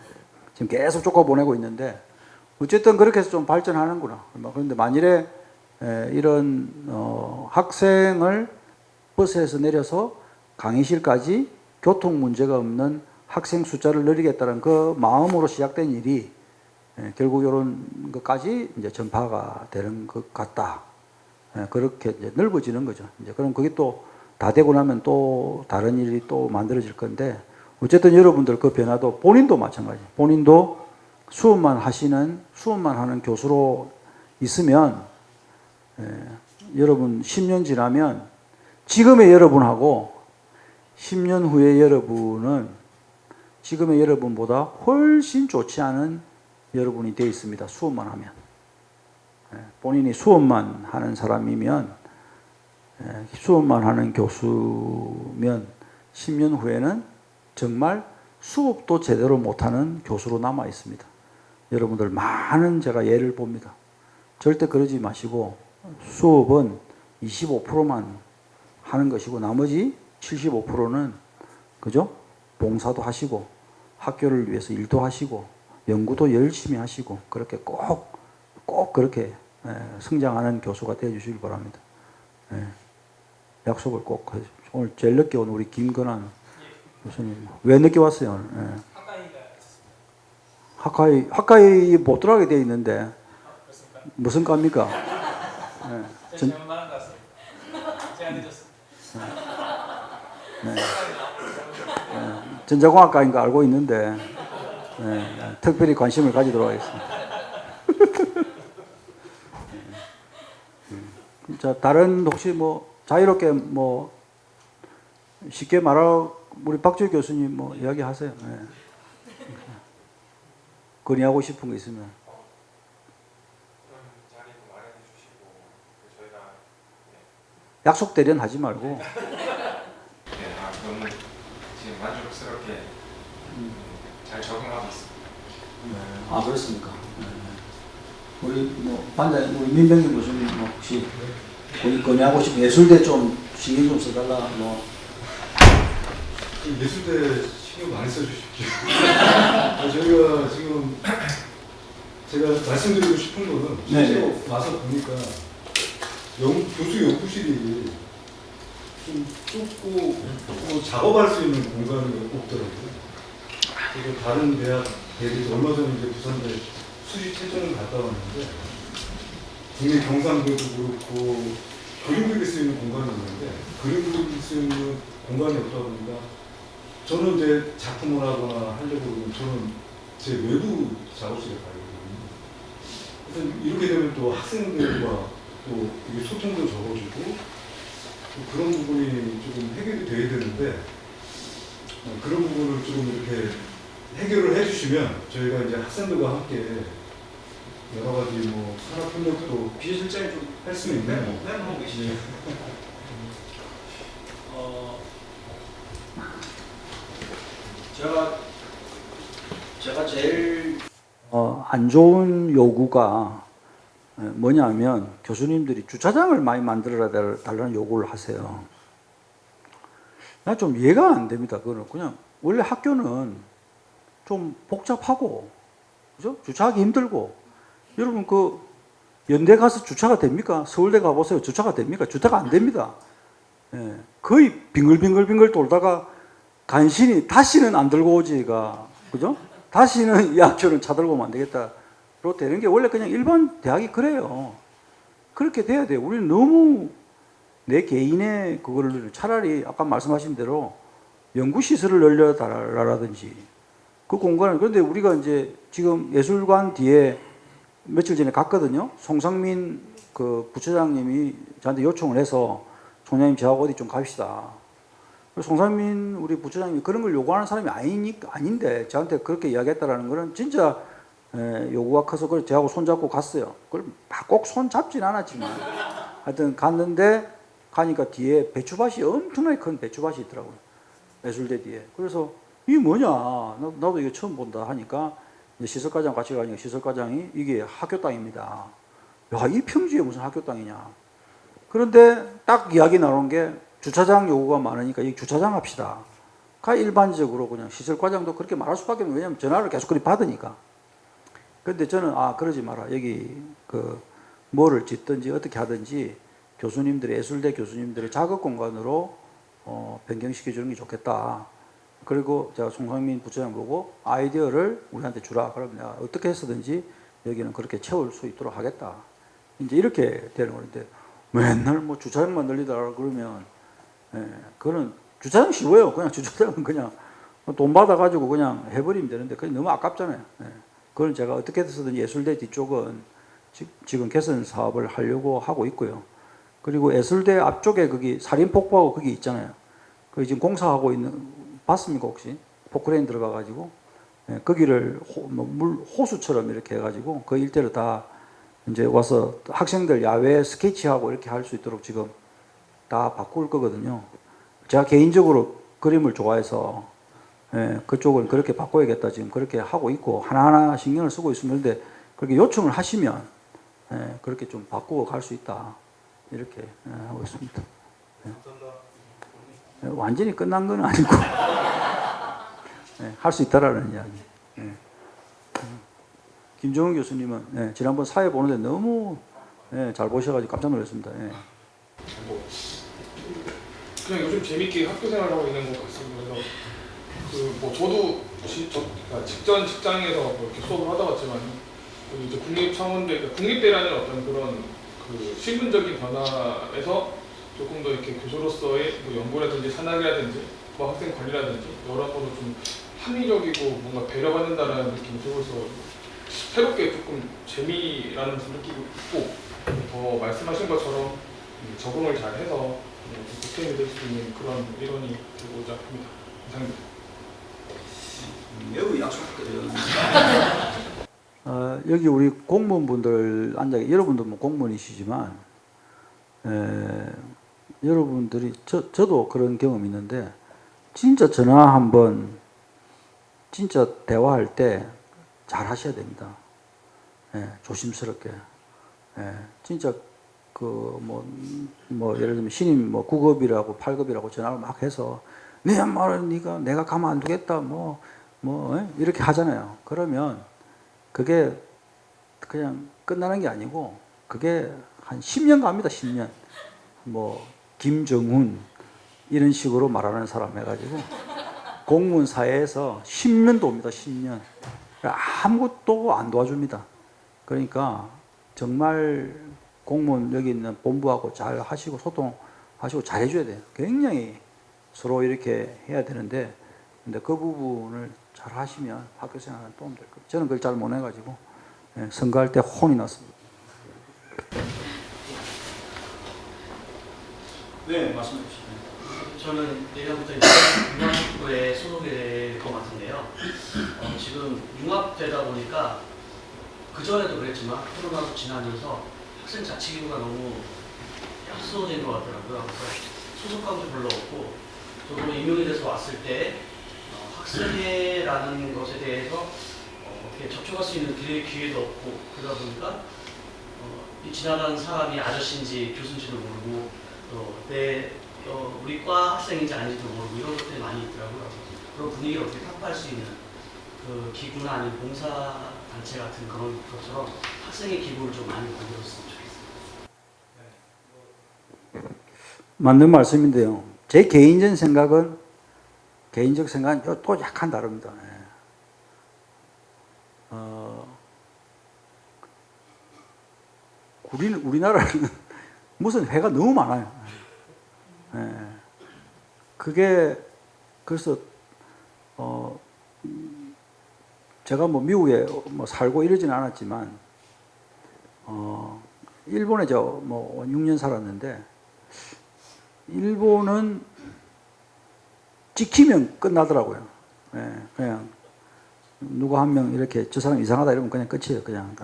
Speaker 6: 지금 계속 쫓아 보내고 있는데 어쨌든 그렇게 해서 좀 발전하는구나. 그런데 만일에 이런 학생을 버스에서 내려서 강의실까지 교통 문제가 없는 학생 숫자를 늘리겠다는 그 마음으로 시작된 일이 결국 이런 것까지 이제 전파가 되는 것 같다. 그렇게 이제 넓어지는 거죠. 이제 그럼 그게 또 다 되고 나면 또 다른 일이 또 만들어질 건데 어쨌든 여러분들 그 변화도 본인도 마찬가지. 본인도 수업만 하는 교수로 있으면 여러분 10년 지나면 지금의 여러분하고 10년 후의 여러분은 지금의 여러분보다 훨씬 좋지 않은 여러분이 되어 있습니다. 수업만 하면. 본인이 수업만 하는 사람이면 수업만 하는 교수면 10년 후에는 정말 수업도 제대로 못하는 교수로 남아 있습니다. 여러분들 많은 제가 예를 봅니다. 절대 그러지 마시고 수업은 25%만 하는 것이고 나머지 75%는 그죠? 봉사도 하시고 학교를 위해서 일도 하시고 연구도 열심히 하시고 그렇게 꼭 그렇게 성장하는 교수가 되어 주시길 바랍니다. 약속을 꼭 해주십시오. 오늘 제일 늦게 온 우리 김건환 교수님 왜 늦게 왔어요? 학과에 못 들어가게 되어 있는데 무슨 과입니까? 예.
Speaker 7: 잘못 말한 것 같습니다. 제가 늦었습니다.
Speaker 6: 전자공학과인 거 알고 있는데 예, 특별히 관심을 가지도록 하겠습니다. 자, 다른 혹시 뭐 자유롭게 뭐 쉽게 말하고 우리 박주희 교수님 뭐 이야기하세요. 예. 건의하고 싶은 거 있으면.
Speaker 7: 자리 마련해 주시고 저희가
Speaker 6: 약속 대련 하지 말고.
Speaker 7: 너무 지금 만족스럽게 잘 적응하고 있습니다.
Speaker 6: 아 그렇습니까? 우리 뭐 반장 우리 민병기 교수님 뭐 혹시 건의하고 싶은 예술대 좀 신경 좀 써달라 뭐.
Speaker 4: 예술대 신경 많이 써주십시오. 저희가 지금 제가 말씀드리고 싶은 거는 실제로 와서 보니까 교수 연구실이 좀 좁고 또 작업할 수 있는 공간이 없더라고요. 그리고 다른 대학 대비 얼마 전에 이제 부산대 수시 최종을 갔다 왔는데 국내 경상대도 그렇고 그림 그릴 수 있는 공간이 있는데 그림 그릴 수 있는 공간이 없다 보니까 저는 이제 작품을 하거나 하려고 그러면 저는 제 외부 작업실에 가거든요. 그래서 이렇게 되면 또 학생들과 또 이게 소통도 적어지고 또 그런 부분이 조금 해결이 돼야 되는데 그런 부분을 조금 이렇게 해결을 해주시면 저희가 이제 학생들과 함께 여러 가지 뭐 산업협력도
Speaker 7: 비실장이 좀
Speaker 4: 할 수 있는
Speaker 7: 하고 계시죠?
Speaker 6: 제가 제일 안 좋은 요구가 뭐냐면 교수님들이 주차장을 많이 만들어 달라는 요구를 하세요. 나 좀 이해가 안 됩니다. 그거는 그냥 원래 학교는 좀 복잡하고 그죠? 주차하기 힘들고 여러분 그 연대 가서 주차가 됩니까? 서울대 가보세요. 주차가 됩니까? 주차가 안 됩니다. 예, 거의 빙글빙글 돌다가 간신히 다시는 안 들고 오지가 그죠? 다시는 이 학교는 차 들고 오면 안 되겠다로 되는 게 원래 그냥 일반 대학이 그래요. 그렇게 돼야 돼요. 우리는 너무 내 개인의 그거를 차라리 아까 말씀하신 대로 연구시설을 늘려달라든지 그 공간을 그런데 우리가 이제 지금 예술관 뒤에 며칠 전에 갔거든요. 송상민 그 부처장님이 저한테 요청을 해서 총장님 저하고 어디 좀 갑시다. 송상민 우리 부처장님이 그런 걸 요구하는 사람이 아닌데 저한테 그렇게 이야기했다라는 거는 진짜 요구가 커서 그걸 저하고 손잡고 갔어요. 그걸 꼭 손잡진 않았지만 하여튼 갔는데 가니까 뒤에 배추밭이 엄청나게 큰 배추밭이 있더라고요. 예술대 뒤에. 그래서 이게 뭐냐 나도 이거 처음 본다 하니까 이제 시설과장 같이 가니까 시설과장이 이게 학교 땅입니다. 야, 이 평지에 무슨 학교 땅이냐. 그런데 딱 이야기 나오는 게 주차장 요구가 많으니까 이 주차장 합시다. 가 일반적으로 그냥 시설과장도 그렇게 말할 수밖에 없는 왜냐면 전화를 계속 그리 받으니까. 근데 저는 그러지 마라. 여기 그 뭐를 짓든지 어떻게 하든지 교수님들의 예술대 교수님들의 작업 공간으로 변경시켜 주는 게 좋겠다. 그리고 제가 송상민 부처장 보고 아이디어를 우리한테 주라. 그러면 내가 어떻게 해서든지 여기는 그렇게 채울 수 있도록 하겠다. 이제 이렇게 되는 건데 맨날 뭐 주차장만 늘리더라 그러면 그거는 주차장 쉬워요. 그냥 주차장은 그냥 돈 받아가지고 그냥 해버리면 되는데 그게 너무 아깝잖아요. 그걸 제가 어떻게 해서든지 예술대 뒤쪽은 지금 개선 사업을 하려고 하고 있고요. 그리고 예술대 앞쪽에 거기 살인폭포하고 거기 있잖아요. 그 지금 공사하고 있는 봤습니까 혹시? 포크레인 들어가가지고 거기를 호수처럼 이렇게 해가지고 그 일대로 다 이제 와서 학생들 야외 스케치하고 이렇게 할 수 있도록 지금 다 바꿀 거거든요. 제가 개인적으로 그림을 좋아해서 그쪽은 그렇게 바꿔야겠다 지금 그렇게 하고 있고 하나하나 신경을 쓰고 있습니다. 그런데 그렇게 요청을 하시면 그렇게 좀 바꾸어 갈 수 있다 이렇게 하고 있습니다. 완전히 끝난 건 아니고 할 수 있다라는 이야기. 김정은 교수님은 지난번 사회 보는데 너무 잘 보셔가지고 깜짝 놀랐습니다.
Speaker 7: 그냥 요즘 재밌게 학교 생활하고 있는 것 같습니다. 그래서 뭐 저도 직전 직장에서 뭐 이렇게 수업을 하다 왔지만 이제 국립 창원대 국립대라는 어떤 그런 그 실문적인 변화에서 조금 더 이렇게 교수로서의 뭐 연구라든지 산학이라든지 뭐 학생 관리라든지 여러모로 좀 합리적이고 뭔가 배려받는다라는 느낌이 들어서 새롭게 조금 재미라는 것을 느끼고 있고 더 말씀하신 것처럼 적응을 잘 해서 득점이 될 수 있는 그런 일원이 되고자 합니다. 이상입니다.
Speaker 6: 매우 약속드려요. 여기 우리 공무원분들 앉아 여러분도 뭐 공무원이시지만 여러분들이 저도 그런 경험이 있는데 진짜 전화 한번 진짜 대화할 때 잘 하셔야 됩니다. 조심스럽게. 진짜 그 뭐 예를 들면 신임 뭐 9급이라고 8급이라고 전화를 막 해서 네 말은 내가 가만 안 두겠다 이렇게 하잖아요. 그러면 그게 그냥 끝나는 게 아니고 그게 한 10년 갑니다. 10년. 뭐 김정훈 이런 식으로 말하는 사람 해가지고 공무원 사회에서 10년도 옵니다. 10년. 아무것도 안 도와줍니다. 그러니까 정말 공무원 여기 있는 본부하고 잘 하시고 소통하시고 잘 해줘야 돼요. 굉장히 서로 이렇게 해야 되는데 근데 그 부분을 잘 하시면 학교 생활에 도움 될 거예요. 저는 그걸 잘 못 해가지고 선거할 때 혼이 났습니다.
Speaker 5: 네, 말씀해 주시죠. 저는 내년부터 융합부에 소속이 될 것 같은데요. 지금 융합되다 보니까 그전에도 그랬지만 코로나도 지나면서 학생 자치기구가 너무 약소진 것 같더라고요. 그래서 소속감도 별로 없고 저도 임용이 돼서 왔을 때 학생회라는 것에 대해서 이렇게 접촉할 수 있는 기회도 없고 그러다 보니까 이 지나가는 사람이 아저씨인지 교수인지도 모르고 우리 과 학생인지 아닌지도 모르고 이런 것들이 많이 있더라고요. 그런 분위기를 어떻게 타파할 수 있는 그 기구나 아니면 봉사단체 같은 그런 것처럼 학생의 기구를 좀 많이 만들었으면 좋겠습니다.
Speaker 6: 맞는 말씀인데요. 제 개인적 생각은 또 약간 다릅니다. 우리나라는 무슨 회가 너무 많아요. 그게 그래서 제가 뭐 미국에 뭐 살고 이러지는 않았지만 일본에 뭐 6년 살았는데 일본은 찍히면 끝나더라고요. 그냥 누가 한 명 이렇게 저 사람 이상하다 이러면 그냥 끝이에요. 그냥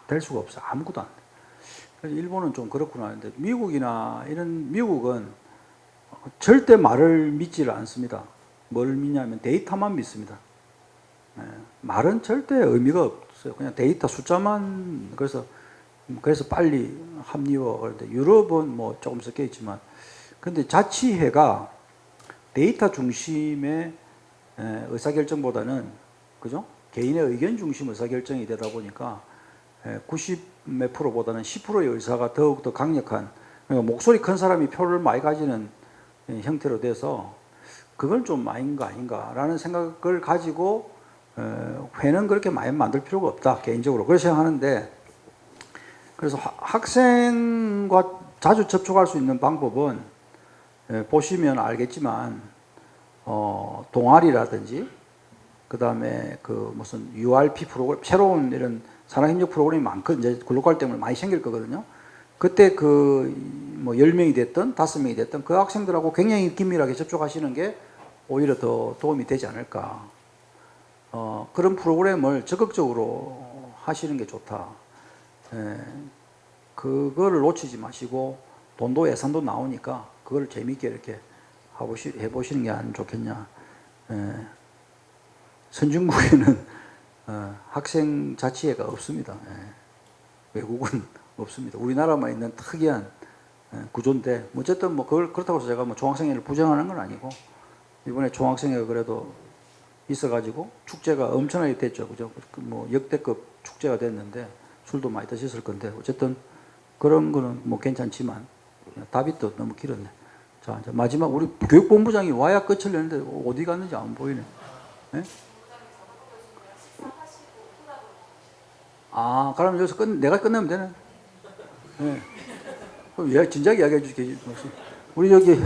Speaker 6: 될 수가 없어. 아무것도 안 돼. 그래서 일본은 좀 그렇구나 하는데 미국은 절대 말을 믿지를 않습니다. 뭘 믿냐면 데이터만 믿습니다. 말은 절대 의미가 없어요. 그냥 데이터 숫자만 그래서 빨리 합리화. 그런데 유럽은 뭐 조금 섞여 있지만 근데 자치회가 데이터 중심의 의사결정보다는 그죠? 개인의 의견 중심 의사결정이 되다 보니까 90 몇 프로보다는 10%의 의사가 더욱더 강력한 그러니까 목소리 큰 사람이 표를 많이 가지는 형태로 돼서 그건 좀 아닌 거 아닌가라는 생각을 가지고 회는 그렇게 많이 만들 필요가 없다 개인적으로 그렇게 생각하는데 그래서 학생과 자주 접촉할 수 있는 방법은 보시면 알겠지만 동아리라든지 그 다음에 그 무슨 URP 프로그램 새로운 이런 산학협력 프로그램이 많거든요. 이제 글로벌 때문에 많이 생길 거거든요. 그때 뭐 10명이 됐든 5명이 됐든 그 학생들하고 굉장히 긴밀하게 접촉하시는 게 오히려 더 도움이 되지 않을까. 그런 프로그램을 적극적으로 하시는 게 좋다. 그거를 놓치지 마시고 돈도 예산도 나오니까 그걸 재미있게 이렇게 해보시는 게 안 좋겠냐. 선진국에는 학생 자치회가 없습니다. 외국은 없습니다. 우리나라만 있는 특이한 구조인데 어쨌든 뭐 그렇다고 해서 제가 뭐 종합생회를 부정하는 건 아니고 이번에 종합생회가 그래도 있어가지고 축제가 엄청나게 됐죠. 그죠? 뭐 역대급 축제가 됐는데 술도 많이 드셨을 건데 어쨌든 그런 거는 뭐 괜찮지만 답이 또 너무 길었네. 자 이제 마지막 우리 교육본부장이 와야 끝을 내는데 어디 갔는지 안 보이네. 네? 그럼 여기서 내가 끝내면 되네. 네. 그럼 진작 이야기해 주시지. 우리 여기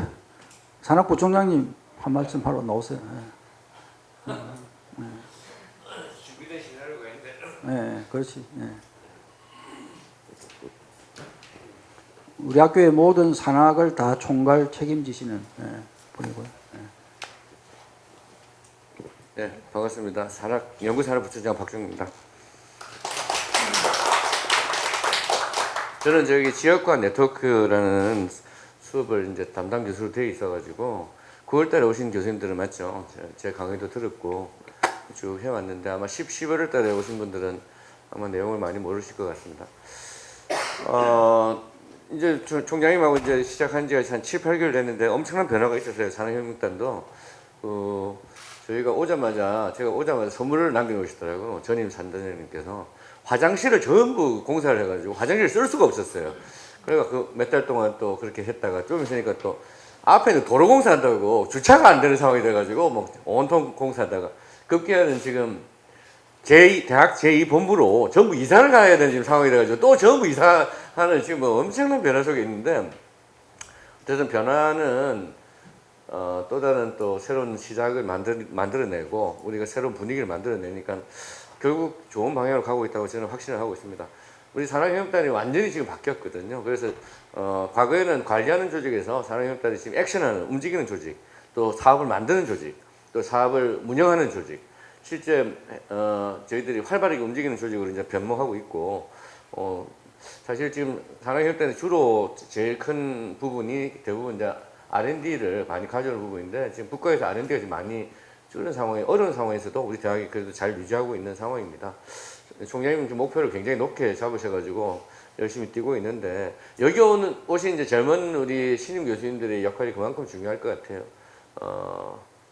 Speaker 6: 산악부총장님 한 말씀 하러 나오세요.
Speaker 8: 준비된 시나리오가 있는데.
Speaker 6: 네, 그렇지. 네. 우리 학교의 모든 산학을 다 총괄 책임지시는 분이고요.
Speaker 8: 네, 반갑습니다. 연구산업부총장 박정입니다. 저는 저기 지역과 네트워크라는 수업을 이제 담당 교수로 되어 있어가지고 9월달에 오신 교수님들은 맞죠? 제 강의도 들었고 쭉 해왔는데 아마 11월달에 오신 분들은 아마 내용을 많이 모르실 것 같습니다. 이제 총장님하고 이제 시작한 지가 한 7, 8개월 됐는데 엄청난 변화가 있었어요. 산업혁명단도 저희가 제가 오자마자 선물을 남겨놓으시더라고요. 전임 산단장님께서 화장실을 전부 공사를 해가지고 화장실을 쓸 수가 없었어요. 그러니까 그 몇 달 동안 또 그렇게 했다가 좀 있으니까 또 앞에는 도로 공사한다고 주차가 안 되는 상황이 돼가지고 뭐 온통 공사하다가 급기야는 지금 대학 제2본부로 전부 이사를 가야 되는 지금 상황이 돼가지고 또 전부 이사하는 지금 뭐 엄청난 변화 속에 있는데 어쨌든 변화는 또 다른 또 새로운 시작을 만들어내고 우리가 새로운 분위기를 만들어내니까 결국 좋은 방향으로 가고 있다고 저는 확신을 하고 있습니다. 우리 산업혁명단이 완전히 지금 바뀌었거든요. 그래서 과거에는 관리하는 조직에서 산업혁명단이 지금 액션하는 움직이는 조직, 또 사업을 만드는 조직, 또 사업을 운영하는 조직, 실제 저희들이 활발하게 움직이는 조직으로 이제 변모하고 있고 사실 지금 산업혁명단이 주로 제일 큰 부분이 대부분 이제 R&D를 많이 가져오는 부분인데 지금 국가에서 R&D가 지금 많이 줄은 상황에 어려운 상황에서도 우리 대학이 그래도 잘 유지하고 있는 상황입니다. 총장님은 지금 목표를 굉장히 높게 잡으셔가지고 열심히 뛰고 있는데 여기 오신 이제 젊은 우리 신임 교수님들의 역할이 그만큼 중요할 것 같아요.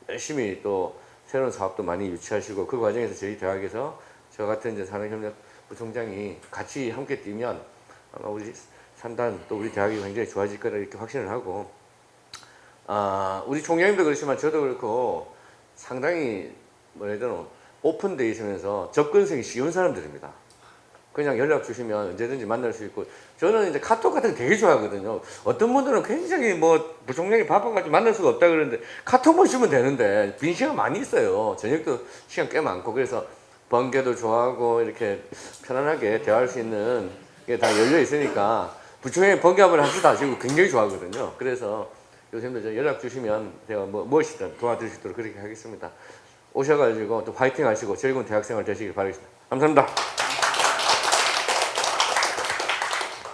Speaker 8: 열심히 또 새로운 사업도 많이 유치하시고 그 과정에서 저희 대학에서 저 같은 이제 산업협력부총장이 같이 함께 뛰면 아마 우리 산단 또 우리 대학이 굉장히 좋아질 거라 이렇게 확신을 하고 우리 총장님도 그렇지만 저도 그렇고 상당히 뭐라 해야 되나 오픈되어 있으면서 접근성이 쉬운 사람들입니다. 그냥 연락 주시면 언제든지 만날 수 있고 저는 이제 카톡 같은 거 되게 좋아하거든요. 어떤 분들은 굉장히 뭐 부총장이 바빠가지고 만날 수가 없다 그러는데 카톡만 주면 되는데 빈 시간 많이 있어요. 저녁도 시간 꽤 많고 그래서 번개도 좋아하고 이렇게 편안하게 대화할 수 있는 게 다 열려 있으니까 부총장이 번개 한번 합시다 하시고 굉장히 좋아하거든요. 그래서 요즘도 연락 주시면 제가 무엇이든 도와드릴 수 있도록 그렇게 하겠습니다. 오셔가지고 또 파이팅 하시고 즐거운 대학생활 되시길 바라겠습니다. 감사합니다.